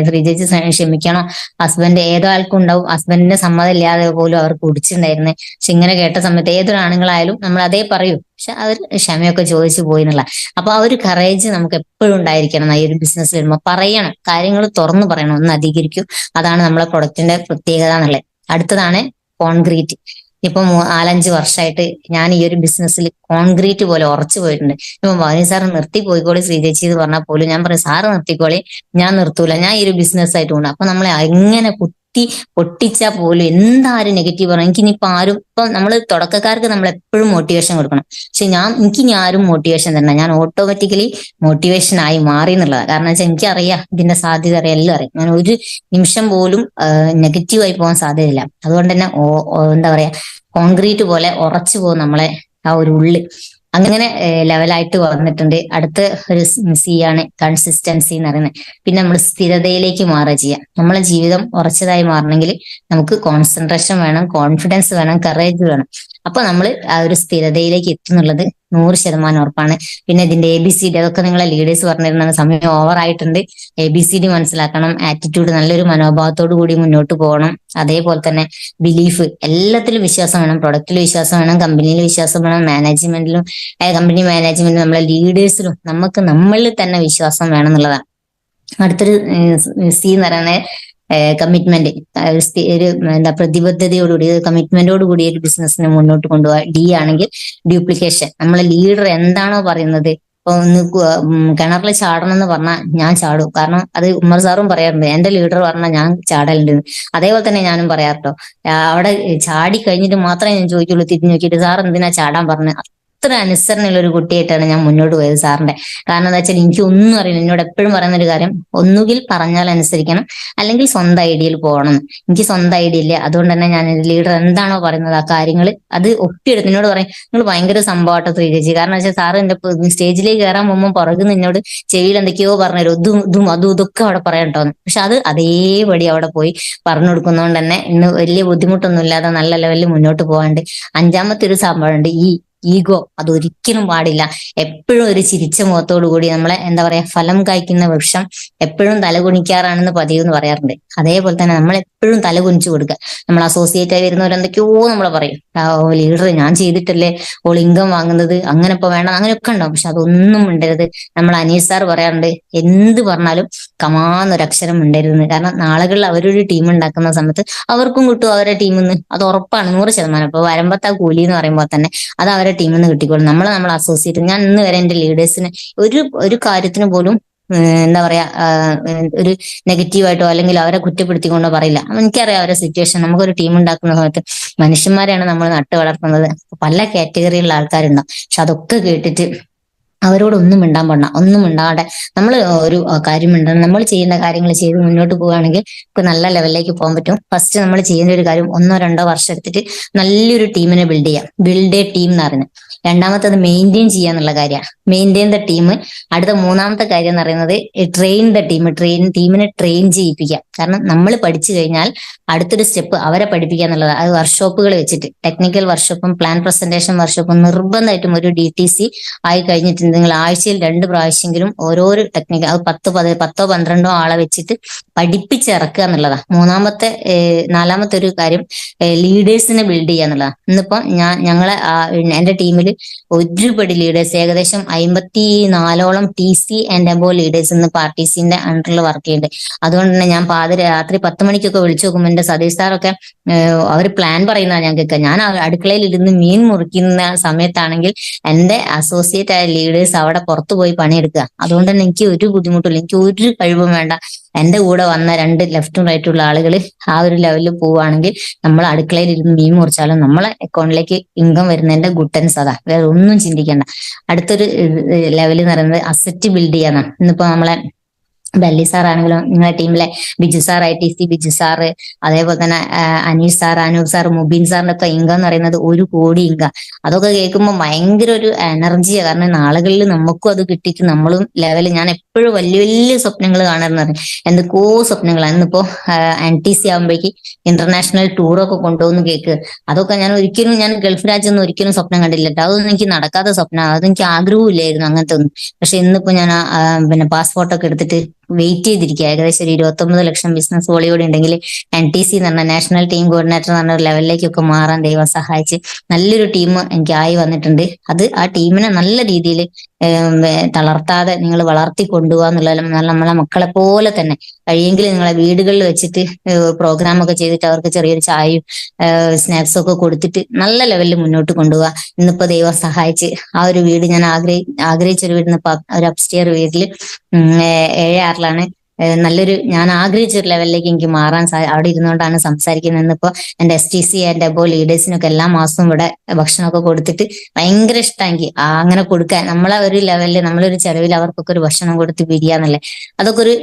ശ്രീജേച്ചി ക്ഷമിക്കണം, ഹസ്ബൻഡ് ഏതോ ആൾക്കും ഉണ്ടാവും, ഹസ്ബൻഡിന്റെ സമ്മതം ഇല്ലാതെ പോലും അവർ കുടിച്ചിട്ടുണ്ടായിരുന്നേ. പക്ഷെ ഇങ്ങനെ കേട്ട സമയത്ത് ഏതൊരു ആണുങ്ങളായാലും നമ്മൾ അതേ പറയൂ. പക്ഷെ അവർ ക്ഷമയൊക്കെ ചോദിച്ചു പോയി എന്നുള്ള. അപ്പൊ ആ ഒരു കറേജ് നമുക്ക് എപ്പോഴും ഉണ്ടായിരിക്കണം. ഈ ഒരു ബിസിനസ് വരുമ്പോൾ പറയണം, കാര്യങ്ങൾ തുറന്നു പറയണം, ഒന്ന് അധികരിക്കും. അതാണ് നമ്മളെ പ്രൊഡക്റ്റിന്റെ പ്രത്യേകത എന്നുള്ളത്. അടുത്തതാണ് കോൺക്രീറ്റ്. ഇപ്പൊ 4-5 വർഷമായിട്ട് ഞാൻ ഈ ഒരു ബിസിനസ്സിൽ കോൺക്രീറ്റ് പോലെ ഉറച്ചു പോയിട്ടുണ്ട്. ഇപ്പൊ ഭവാനി സാറ് നിർത്തി പോയിക്കോളി ശ്രീജേച്ചി എന്ന് പറഞ്ഞാൽ പോലും ഞാൻ പറയും സാറ് നിർത്തിക്കോളി, ഞാൻ നിർത്തൂല, ഞാൻ ഈ ഒരു ബിസിനസ് ആയിട്ട് കൊണ്ട്. അപ്പൊ നമ്മളെ എങ്ങനെ പൊട്ടിച്ചാൽ പോലും എന്താരും നെഗറ്റീവ് പറഞ്ഞു, എനിക്കിനിയിപ്പോ ആരും, ഇപ്പൊ നമ്മൾ തുടക്കക്കാർക്ക് നമ്മൾ എപ്പോഴും മോട്ടിവേഷൻ കൊടുക്കണം. പക്ഷെ എനിക്ക് ഇനി ആരും മോട്ടിവേഷൻ തരണം, ഞാൻ ഓട്ടോമാറ്റിക്കലി മോട്ടിവേഷൻ ആയി മാറി എന്നുള്ളതാണ്. കാരണം വെച്ചാൽ എനിക്കറിയാം ഇതിന്റെ സാധ്യത അറിയാം, എല്ലാം അറിയാം. ഞാൻ ഒരു നിമിഷം പോലും നെഗറ്റീവായി പോകാൻ സാധ്യതയില്ല. അതുകൊണ്ട് തന്നെ എന്താ പറയാ, കോൺക്രീറ്റ് പോലെ ഉറച്ചു പോകും നമ്മളെ ആ ഒരു ഉള്ളി. അങ്ങനെ ലെവലായിട്ട് വന്നിട്ടുണ്ട്. അടുത്ത ഒരു സി ആണ് കൺസിസ്റ്റൻസി എന്ന് പറയുന്നത്. പിന്നെ നമ്മൾ സ്ഥിരതയിലേക്ക് മാറുക ചെയ്യാം. നമ്മളെ ജീവിതം ഉറച്ചതായി മാറണമെങ്കിൽ നമുക്ക് കോൺസെൻട്രേഷൻ വേണം, കോൺഫിഡൻസ് വേണം, കറേജ് വേണം. അപ്പൊ നമ്മൾ ആ ഒരു സ്ഥിരതയിലേക്ക് എത്തുന്നുള്ളത് 100% ഉറപ്പാണ്. പിന്നെ ഇതിന്റെ ABCD അതൊക്കെ നിങ്ങളെ ലീഡേഴ്സ് പറഞ്ഞിരുന്ന സമയം ഓവർ ആയിട്ടുണ്ട്. ABCD മനസ്സിലാക്കണം, ആറ്റിറ്റ്യൂഡ്, നല്ലൊരു മനോഭാവത്തോടു കൂടി മുന്നോട്ട് പോകണം. അതേപോലെ തന്നെ ബിലീഫ്, എല്ലാത്തിലും വിശ്വാസം വേണം, പ്രൊഡക്റ്റിൽ വിശ്വാസം വേണം, കമ്പനിയിൽ വിശ്വാസം വേണം, മാനേജ്മെന്റിലും കമ്പനി മാനേജ്മെന്റിലും നമ്മളെ ലീഡേഴ്സിലും നമുക്ക് നമ്മളിൽ തന്നെ വിശ്വാസം വേണം എന്നുള്ളതാണ്. അടുത്തൊരു സി എന്ന് പറയുന്നത് കമ്മിറ്റ്മെന്റ്. ഒരു എന്താ പ്രതിബദ്ധതയോടുകൂടി, കമ്മിറ്റ്മെന്റോട് കൂടി ഒരു ബിസിനസ്സിനെ മുന്നോട്ട് കൊണ്ടുപോകുക. D ആണെങ്കിൽ ഡ്യൂപ്ലിക്കേഷൻ. നമ്മളെ ലീഡർ എന്താണോ പറയുന്നത് ഇപ്പൊ ഒന്ന് കിണറിൽ ചാടണം എന്ന് പറഞ്ഞാൽ ഞാൻ ചാടും. കാരണം അത് ഉമ്മർ സാറും പറയാറുണ്ട്, എന്റെ ലീഡർ പറഞ്ഞാൽ ഞാൻ ചാടലുണ്ട്. അതേപോലെ തന്നെ ഞാനും പറയാറുട്ടോ. അവിടെ ചാടി കഴിഞ്ഞിട്ട് മാത്രമേ ഞാൻ ചോദിക്കുള്ളൂ, തിരിഞ്ഞു നോക്കിയിട്ട് സാർ എന്തിനാ ചാടാൻ പറഞ്ഞത്. അത്ര അനുസരണയുള്ള ഒരു കുട്ടിയായിട്ടാണ് ഞാൻ മുന്നോട്ട് പോയത് സാറിന്റെ. കാരണം എന്താ വെച്ചാൽ എനിക്ക് ഒന്നും അറിയില്ല. എന്നോട് എപ്പോഴും പറയുന്ന ഒരു കാര്യം, ഒന്നുകിൽ പറഞ്ഞാൽ അനുസരിക്കണം, അല്ലെങ്കിൽ സ്വന്തം ഐഡിയയിൽ പോകണം. എനിക്ക് സ്വന്തം ഐഡിയ ഇല്ല. അതുകൊണ്ട് തന്നെ ഞാൻ ലീഡർ എന്താണോ പറയുന്നത് ആ കാര്യങ്ങൾ അത് ഒപ്പിയെടുത്ത് എന്നോട് പറയും, നിങ്ങൾ ഭയങ്കര സംഭവമാട്ടോ ശ്രീജി. കാരണം വെച്ചാൽ സാറ് എന്റെ സ്റ്റേജിലേക്ക് കയറാൻ പോകുമ്പോൾ പുറകുന്ന് എന്നോട് ചെവിയിൽ എന്തൊക്കെയോ പറഞ്ഞു തരും, ഇതും ഇതും അതും ഇതൊക്കെ അവിടെ പറയണ്ടോന്ന്. പക്ഷെ അത് അതേപടി അവിടെ പോയി പറഞ്ഞു കൊടുക്കുന്നതുകൊണ്ട് തന്നെ ഇന്ന് വലിയ ബുദ്ധിമുട്ടൊന്നും ഇല്ലാതെ നല്ല ലെവലിൽ മുന്നോട്ട് പോകാണ്ട്. അഞ്ചാമത്തെ ഒരു സംഭവമുണ്ട്, ഈ ഈഗോ. അതൊരിക്കലും പാടില്ല. എപ്പോഴും ഒരു ചിരിച്ച മുഖത്തോടു കൂടി നമ്മളെ എന്താ പറയാ, ഫലം കായ്ക്കുന്ന വൃക്ഷം എപ്പോഴും തലകുനിക്കാറാണെന്ന് പതിവ് എന്ന് പറയാറുണ്ട്. അതേപോലെ തന്നെ നമ്മൾ എപ്പോഴും തല കുനിച്ചു കൊടുക്കുക. നമ്മൾ അസോസിയേറ്റ് ആയി വരുന്നവരെന്തൊക്കെയോ നമ്മളെ പറയും, ലീഡർ ഞാൻ ചെയ്തിട്ടല്ലേ ഓൾ ഇൻകം വാങ്ങുന്നത്, അങ്ങനെ ഇപ്പൊ വേണം, അങ്ങനെയൊക്കെ ഉണ്ടാവും. പക്ഷെ അതൊന്നും മിണ്ടരുത്. നമ്മൾ അനീസ് സാർ പറയാറുണ്ട്, എന്ത് പറഞ്ഞാലും കമാന്നൊരക്ഷരം മിണ്ടരുതെന്ന്. കാരണം നാളുകളിൽ അവരൊരു ടീം ഉണ്ടാക്കുന്ന സമയത്ത് അവർക്കും കിട്ടും അവരുടെ ടീമിൽ നിന്ന്. അത് ഉറപ്പാണ്, 100%. ഇപ്പൊ വരമ്പത്താ കൂലി എന്ന് പറയുമ്പോൾ തന്നെ അത് അവരുടെ ടീമിൽ നിന്ന് കിട്ടിക്കോളും. നമ്മൾ അസോസിയേറ്റ്, ഞാൻ ഇന്ന് വരെ എന്റെ ലീഡേഴ്സിന് ഒരു കാര്യത്തിന് പോലും എന്താ പറയാ, ഒരു നെഗറ്റീവായിട്ടോ അല്ലെങ്കിൽ അവരെ കുറ്റപ്പെടുത്തിക്കൊണ്ടോ പറയില്ല. എനിക്കറിയാം അവരുടെ സിറ്റുവേഷൻ. നമുക്കൊരു ടീം ഉണ്ടാക്കുന്ന സമയത്ത് മനുഷ്യന്മാരെയാണ് നമ്മൾ നട്ടു വളർത്തുന്നത്. പല കാറ്റഗറിയിലുള്ള ആൾക്കാരുണ്ടാവും. പക്ഷെ അതൊക്കെ കേട്ടിട്ട് അവരോട് ഒന്നും മിണ്ടാൻ പാടില്ല. ഒന്നും മിണ്ടാതെ നമ്മൾ ഒരു കാര്യം മിണ്ടണം. നമ്മൾ ചെയ്യുന്ന കാര്യങ്ങൾ ചെയ്ത് മുന്നോട്ട് പോവുകയാണെങ്കിൽ ഇപ്പൊ നല്ല ലെവലിലേക്ക് പോകാൻ പറ്റും. ഫസ്റ്റ് നമ്മൾ ചെയ്യുന്ന ഒരു കാര്യം 1-2 വർഷം എടുത്തിട്ട് നല്ലൊരു ടീമിനെ ബിൽഡ് ചെയ്യാം. ബിൽഡ് എ ടീം എന്ന് പറയുന്നത്. രണ്ടാമത്തത് മെയിൻറ്റെയിൻ ചെയ്യാന്നുള്ള കാര്യമാണ്, മെയിൻറ്റെയിൻ ദ ടീം. അടുത്ത മൂന്നാമത്തെ കാര്യം എന്ന് പറയുന്നത് ട്രെയിൻ ദ ടീം. ടീമിനെ ട്രെയിൻ ചെയ്യിപ്പിക്കുക. കാരണം നമ്മൾ പഠിച്ചു കഴിഞ്ഞാൽ അടുത്തൊരു സ്റ്റെപ്പ് അവരെ പഠിപ്പിക്കുക എന്നുള്ളത്. അത് വർക്ക്ഷോപ്പുകൾ വെച്ചിട്ട് ടെക്നിക്കൽ വർക്ക്ഷോപ്പും പ്ലാൻ പ്രസന്റേഷൻ വർക്ക്ഷോപ്പും നിർബന്ധമായിട്ടും ഒരു DTC ആയി കഴിഞ്ഞിട്ടുണ്ടെങ്കിൽ ആഴ്ചയിൽ 2 പ്രാവശ്യമെങ്കിലും ഓരോരോ ടെക്നിക്കൽ, അത് 10-12 ആളെ വെച്ചിട്ട് പഠിപ്പിച്ചിറക്കുക എന്നുള്ളതാണ്. നാലാമത്തെ ഒരു കാര്യം ലീഡേഴ്സിനെ ബിൽഡ് ചെയ്യുക എന്നുള്ളതാണ്. ഇന്നിപ്പോ ഞങ്ങളെ എന്റെ ടീമിൽ ഒരുപടി ലീഡേഴ്സ്, ഏകദേശം 54ഓളം TC ആൻഡ് അബോ ലീഡേഴ്സ് ഇന്ന് പാർട്ടീസിന്റെ അണ്ടറിൽ വർക്ക് ചെയ്യുന്നുണ്ട്. അതുകൊണ്ട് തന്നെ ഞാൻ രാത്രി 10 മണിക്കൊക്കെ വിളിച്ചു നോക്കുമ്പോൾ എന്റെ സതീഷ് സാറൊക്കെ അവർ പ്ലാൻ പറയുന്ന ഞാൻ കേൾക്കുക. ഞാൻ അടുക്കളയിൽ ഇരുന്ന് മീൻ മുറിക്കുന്ന സമയത്താണെങ്കിൽ എന്റെ അസോസിയേറ്റ് ആയ ലീഡേഴ്സ് അവിടെ പുറത്തു പോയി പണിയെടുക്കുക. അതുകൊണ്ട് തന്നെ എനിക്ക് ഒരു ബുദ്ധിമുട്ടില്ല, എനിക്ക് ഒരു കഴിവും വേണ്ട. എന്റെ കൂടെ വന്ന 2 ലെഫ്റ്റും റൈറ്റും ഉള്ള ആളുകൾ ആ ഒരു ലെവലിൽ പോവുകയാണെങ്കിൽ നമ്മൾ അടുക്കളയിൽ ഇരുന്ന് മീൻ മുറിച്ചാലും നമ്മളെ അക്കൗണ്ടിലേക്ക് ഇൻകം വരുന്നതിന്റെ ഗുട്ടൻസ് അതാ, വേറെ ഒന്നും ചിന്തിക്കേണ്ട. അടുത്തൊരു ലെവൽ എന്ന് പറയുന്നത് അസറ്റ് ബിൽഡ് ചെയ്യാനാണ്. ഇന്നിപ്പോ നമ്മളെ ബല്ലി സാർ ആണെങ്കിലും നിങ്ങളുടെ ടീമിലെ Biju sir, ITC Biju sir, അതേപോലെ തന്നെ അനീഷ് സാർ, അനൂപ് സാർ, മുബീൻ സാറിന്റെ ഒക്കെ ഇൻകം എന്ന് പറയുന്നത് 1 കോടി ഇൻകം. അതൊക്കെ കേൾക്കുമ്പോൾ ഭയങ്കര ഒരു എനർജിയാണ്. കാരണം നാളുകളിൽ നമുക്കും അത് കിട്ടിയിട്ട് നമ്മളും ലെവൽ, ഞാൻ എപ്പോഴും വലിയ വലിയ സ്വപ്നങ്ങൾ കാണാറുണ്ട്. എന്തൊക്കെയോ സ്വപ്നങ്ങളാണ്. ഇന്നിപ്പോ NTC ആകുമ്പോഴേക്ക് ഇന്റർനാഷണൽ ടൂറൊക്കെ കൊണ്ടുപോകുന്നു കേക്ക്. അതൊക്കെ ഞാൻ ഗൾഫ് രാജ്യം ഒരിക്കലും സ്വപ്നം കണ്ടില്ല കേട്ടോ. അതൊന്നും എനിക്ക് നടക്കാത്ത സ്വപ്നമാണ്. അതെനിക്ക് ആഗ്രഹവും ഇല്ലായിരുന്നു അങ്ങനത്തെ ഒന്നും. പക്ഷെ ഇന്നിപ്പോ ഞാൻ പിന്നെ പാസ്പോർട്ടൊക്കെ എടുത്തിട്ട് വെയിറ്റ് ചെയ്തിരിക്കുക. ഏകദേശം ഒരു 29 ലക്ഷം ബിസിനസ് വോളിയോടെ ഉണ്ടെങ്കിൽ NTC എന്ന് പറഞ്ഞ നാഷണൽ ടീം കോർഡിനേറ്റർ എന്ന് പറഞ്ഞ ഒരു ലെവലിലേക്കൊക്കെ മാറാൻ ദൈവം സഹായിച്ച് നല്ലൊരു ടീം എനിക്ക് ആയി വന്നിട്ടുണ്ട്. അത് ആ ടീമിനെ നല്ല രീതിയിൽ തളർത്താതെ നിങ്ങൾ വളർത്തി കൊണ്ടുപോകുക എന്നുള്ളത്, നമ്മളെ മക്കളെ പോലെ തന്നെ കഴിയെങ്കിൽ നിങ്ങളെ വീടുകളിൽ വെച്ചിട്ട് പ്രോഗ്രാം ഒക്കെ ചെയ്തിട്ട് അവർക്ക് ചെറിയൊരു ചായയും സ്നാക്സും ഒക്കെ കൊടുത്തിട്ട് നല്ല ലെവലിൽ മുന്നോട്ട് കൊണ്ടുപോകുക. ഇന്നിപ്പോ ദൈവം സഹായിച്ച് ആ ഒരു വീട് ഞാൻ ആഗ്രഹിച്ചൊരു വീട്, ഇന്നിപ്പോ ഒരു അപ്സ്റ്റെയർ വീട്ടിൽ 7-6 നല്ലൊരു, ഞാൻ ആഗ്രഹിച്ച ഒരു ലെവലിലേക്ക് എനിക്ക് മാറാൻ അവിടെ ഇരുന്നുകൊണ്ടാണ് സംസാരിക്കുന്നത്. ഇന്നിപ്പോ എന്റെ STC എന്റെ അബോ ലീഡേഴ്സിനൊക്കെ എല്ലാ മാസവും ഇവിടെ ഭക്ഷണമൊക്കെ കൊടുത്തിട്ട് ഭയങ്കര ഇഷ്ടമാണ് എനിക്ക് അങ്ങനെ കൊടുക്കാൻ. നമ്മളെ ഒരു ലെവലിൽ നമ്മളൊരു ചെലവിൽ അവർക്കൊക്കെ ഒരു ഭക്ഷണം കൊടുത്ത് പിരിയാന്നല്ലേ, അതൊക്കെ ഒരു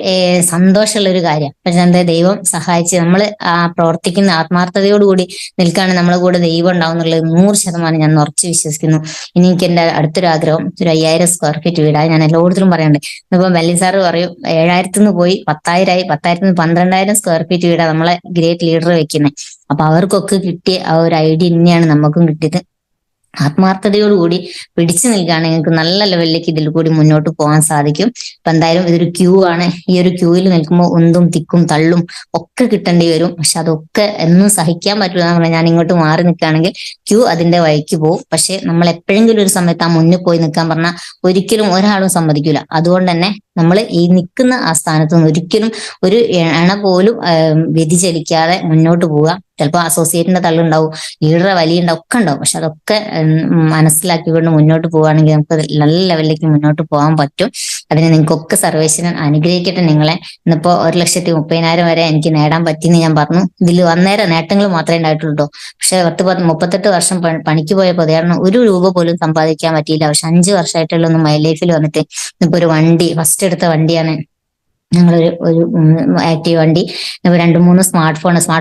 സന്തോഷമുള്ള ഒരു കാര്യം. പക്ഷെ എന്താ, ദൈവം സഹായിച്ച് നമ്മൾ പ്രവർത്തിക്കുന്ന ആത്മാർത്ഥതയോടുകൂടി നിൽക്കുകയാണ് നമ്മളെ കൂടെ ദൈവം ഉണ്ടാവും എന്നുള്ളത് 100% ഞാൻ ഉറച്ചു വിശ്വസിക്കുന്നു. ഇനി എനിക്ക് എന്റെ അടുത്തൊരു ആഗ്രഹം ഒരു 5000 സ്ക്വയർ ഫീറ്റ് വീടാണ്. ഞാൻ എല്ലായിടത്തും പറയാനുണ്ട്. ഇന്നിപ്പോ ബല്ലി സാറ് പറയും 7000 പോയി 10,000 10,000 12,000 സ്ക്വയർ ഫീറ്റ് വീടാ നമ്മളെ ഗ്രേറ്റ് ലീഡർ വെക്കുന്നത്. അപ്പൊ അവർക്കൊക്കെ കിട്ടിയ ആ ഒരു ഐഡിയ തന്നെയാണ് നമുക്കും കിട്ടിയത്. ആത്മാർത്ഥതയോടുകൂടി പിടിച്ചു നിൽക്കുകയാണെങ്കിൽ നിങ്ങൾക്ക് നല്ല ലെവലിലേക്ക് ഇതിൽ കൂടി മുന്നോട്ട് പോകാൻ സാധിക്കും. അപ്പൊ എന്തായാലും ഇതൊരു ക്യൂ ആണ്. ഈ ഒരു ക്യൂവിൽ നിൽക്കുമ്പോൾ ഉന്തും തിക്കും തള്ളും ഒക്കെ കിട്ടേണ്ടി വരും. പക്ഷെ അതൊക്കെ എന്നും സഹിക്കാൻ പറ്റില്ല എന്ന് പറഞ്ഞാൽ ഞാൻ ഇങ്ങോട്ട് മാറി നിൽക്കുകയാണെങ്കിൽ ക്യൂ അതിന്റെ വഴിക്ക് പോകും. പക്ഷെ നമ്മൾ എപ്പോഴെങ്കിലും ഒരു സമയത്ത് ആ മുന്നിൽ പോയി നിൽക്കാൻ പറഞ്ഞാൽ ഒരിക്കലും ഒരാളും സമ്മതിക്കില്ല. അതുകൊണ്ട് തന്നെ നമ്മൾ ഈ നിൽക്കുന്ന ആ സ്ഥാനത്ത് നിന്ന് ഒരിക്കലും ഒരു എണ പോലും വ്യതിചലിക്കാതെ മുന്നോട്ട് പോവുക. ചിലപ്പോൾ അസോസിയേറ്റിന്റെ തള്ളുണ്ടാവും, ലീഡറെ വലിയുണ്ടാവും, ഒക്കെ ഉണ്ടാവും. പക്ഷെ അതൊക്കെ മനസ്സിലാക്കിക്കൊണ്ട് മുന്നോട്ട് പോവുകയാണെങ്കിൽ നമുക്ക് നല്ല ലെവലിലേക്ക് മുന്നോട്ട് പോകാൻ പറ്റും. അതിന് നിങ്ങൾക്കൊക്കെ സർവേശ്വരൻ അനുഗ്രഹിക്കട്ടെ നിങ്ങളെ. ഇന്നിപ്പോ 1,30,000 വരെ എനിക്ക് നേടാൻ പറ്റിയെന്ന് ഞാൻ പറഞ്ഞു. ഇതിൽ അന്നേരം നേട്ടങ്ങൾ മാത്രമേ ഉണ്ടായിട്ടുള്ളൂ കേട്ടോ. പക്ഷെ 38 വർഷം പണിക്ക് പോയപ്പോൾ കാരണം ഒരു രൂപ പോലും സമ്പാദിക്കാൻ പറ്റിയില്ല. പക്ഷെ 5 വർഷമായിട്ടുള്ള ഒന്ന് മൈ ലൈഫിൽ വന്നിട്ട് ഇപ്പൊ ഒരു വണ്ടി, ഫസ്റ്റ് എടുത്ത വണ്ടിയാണ് ഞങ്ങളൊരു ആക്റ്റീവ് വണ്ടി, 2-3 സ്മാർട്ട്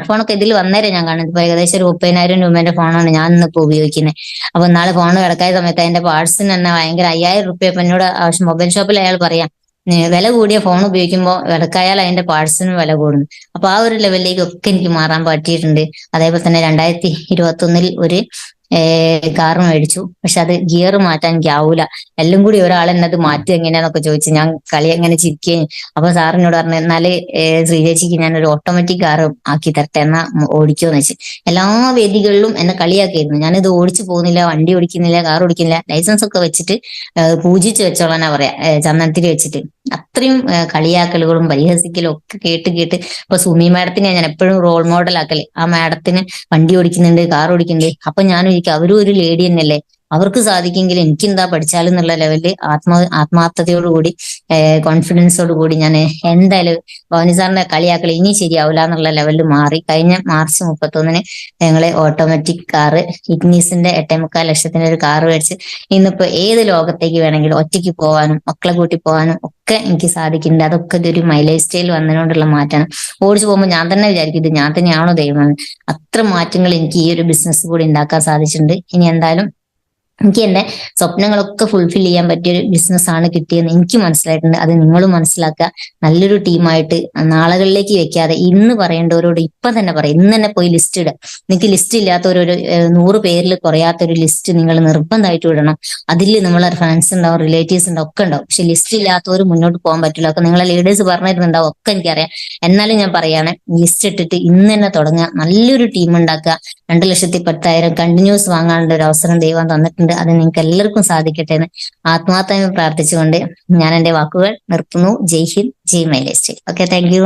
ഫോണൊക്കെ ഇതിൽ വന്നേരം ഞാൻ കാണുന്നത്. ഇപ്പൊ ഏകദേശം ഒരു 30,000 ഫോണാണ് ഞാൻ ഇന്നിപ്പോ ഉപയോഗിക്കുന്നത്. അപ്പൊ നാളെ ഫോൺ കിടക്കായ സമയത്ത് അതിന്റെ പാർട്സിന് തന്നെ ഭയങ്കര 5,000 ഇപ്പൊ എന്നോട് ആവശ്യം. മൊബൈൽ ഷോപ്പിൽ അയാൾ പറയാം, വില കൂടിയ ഫോൺ ഉപയോഗിക്കുമ്പോൾ വിലക്കായാൽ അതിന്റെ പാർട്സിനും വില കൂടുന്നു. അപ്പൊ ആ ഒരു ലെവലിലേക്ക് ഒക്കെ എനിക്ക് മാറാൻ പറ്റിയിട്ടുണ്ട്. അതേപോലെ തന്നെ 2021 ഒരു കാറ് മേടിച്ചു. പക്ഷെ അത് ഗിയർ മാറ്റാൻ എനിക്ക് ആവൂല. എല്ലാം കൂടി ഒരാൾ എന്നത് മാറ്റി എങ്ങനെയാന്നൊക്കെ ചോദിച്ചു. ഞാൻ കളി എങ്ങനെ ചിരിക്കുകയും. അപ്പൊ സാറിനോട് പറഞ്ഞു, എന്നാല് ശ്രീചേച്ചിക്ക് ഞാൻ ഒരു ഓട്ടോമാറ്റിക് കാർ ആക്കി തരട്ടെ, എന്നാ ഓടിക്കോന്ന് വെച്ച്. എല്ലാ വേദികളിലും എന്നെ കളിയാക്കിയിരുന്നു. ഞാനിത് ഓടിച്ചു പോകുന്നില്ല, വണ്ടി ഓടിക്കുന്നില്ല, കാർ ഓടിക്കുന്നില്ല, ലൈസൻസ് ഒക്കെ വെച്ചിട്ട് പൂജിച്ച് വെച്ചോളാനാ പറയാ, ചന്ദനത്തിരി വെച്ചിട്ട്. അത്രയും കളിയാക്കലുകളും പരിഹസിക്കലും ഒക്കെ കേട്ട് കേട്ട് ഇപ്പൊ സുമി മാഡത്തിനെ ഞാൻ എപ്പോഴും റോൾ മോഡൽ ആക്കല്. ആ മാഡത്തിന് വണ്ടി ഓടിക്കുന്നുണ്ട്, കാർ ഓടിക്കുന്നുണ്ട്. അപ്പൊ ഞാൻ ഒരിക്കലും അവരും ഒരു ലേഡി തന്നെയല്ലേ, അവർക്ക് സാധിക്കെങ്കിൽ എനിക്കെന്താ പഠിച്ചാലും എന്നുള്ള ലെവലില് ആത്മാർത്ഥതയോടുകൂടി കോൺഫിഡൻസോട് കൂടി ഞാൻ എന്തായാലും ഭവാനി സാറിന്റെ കളിയാക്കൽ ഇനി ശരിയാവില്ല എന്നുള്ള ലെവലിൽ മാറി. കഴിഞ്ഞ മാർച്ച് 31 ഞങ്ങള് ഓട്ടോമാറ്റിക് കാറ് ഇഗ്നീസിന്റെ 8.25 ലക്ഷത്തിന് ഒരു കാറ് മേടിച്ച് ഇന്നിപ്പോ ഏത് ലോകത്തേക്ക് വേണമെങ്കിലും ഒറ്റയ്ക്ക് പോകാനും മക്കളെ കൂട്ടി പോകാനും ഒക്കെ എനിക്ക് സാധിക്കുന്നുണ്ട്. അതൊക്കെ ഇതൊരു മൈ ലൈഫ് സ്റ്റൈൽ വന്നതിനോടുള്ള മാറ്റമാണ്. ഓടിച്ചു പോകുമ്പോൾ ഞാൻ തന്നെ വിചാരിക്കും, ഇത് ഞാൻ തന്നെയാണോ ദൈവം. അത്ര മാറ്റങ്ങൾ എനിക്ക് ഈ ഒരു ബിസിനസ് കൂടി ഉണ്ടാക്കാൻ സാധിച്ചിട്ടുണ്ട്. ഇനി എന്തായാലും എനിക്ക് എന്റെ സ്വപ്നങ്ങളൊക്കെ ഫുൾഫിൽ ചെയ്യാൻ പറ്റിയ ഒരു ബിസിനസ് ആണ് കിട്ടിയെന്ന് എനിക്ക് മനസ്സിലായിട്ടുണ്ട്. അത് നിങ്ങളും മനസ്സിലാക്കുക. നല്ലൊരു ടീമായിട്ട് നാളുകളിലേക്ക് വെക്കാതെ ഇന്ന് പറയേണ്ടവരോട് ഇപ്പൊ തന്നെ പറയും. ഇന്ന് തന്നെ പോയി ലിസ്റ്റ് ഇടുക. നിങ്ങൾക്ക് ലിസ്റ്റ് ഇല്ലാത്തവരൊരു 100 പേരിൽ കുറയാത്തൊരു ലിസ്റ്റ് നിങ്ങൾ നിർബന്ധമായിട്ട് ഇടണം. അതിൽ നമ്മളെ ഫ്രണ്ട്സ് ഉണ്ടാവും, റിലേറ്റീവ്സ് ഉണ്ടാവും, ഒക്കെ ഉണ്ടാവും. പക്ഷെ ലിസ്റ്റ് ഇല്ലാത്തവർ മുന്നോട്ട് പോകാൻ പറ്റില്ല. ഒക്കെ നിങ്ങളെ ലീഡേഴ്സ് പറഞ്ഞിരുന്നുണ്ടാവും, ഒക്കെ എനിക്കറിയാം. എന്നാലും ഞാൻ പറയാണ്, ലിസ്റ്റ് ഇട്ടിട്ട് ഇന്ന് തന്നെ തുടങ്ങുക. നല്ലൊരു ടീം ഉണ്ടാക്കുക. 2,10,000 കണ്ടിന്യൂസ് വാങ്ങാനുള്ള ഒരു അവസരം ദൈവം തന്നിട്ടുണ്ട്. അത് നിങ്ങൾക്ക് എല്ലാവർക്കും സാധിക്കട്ടെ എന്ന് ആത്മാർത്ഥമായി പ്രാർത്ഥിച്ചുകൊണ്ട് ഞാൻ എന്റെ വാക്കുകൾ നിർത്തുന്നു. Jai Hind, Jai my lifestyle. Okay, thank U.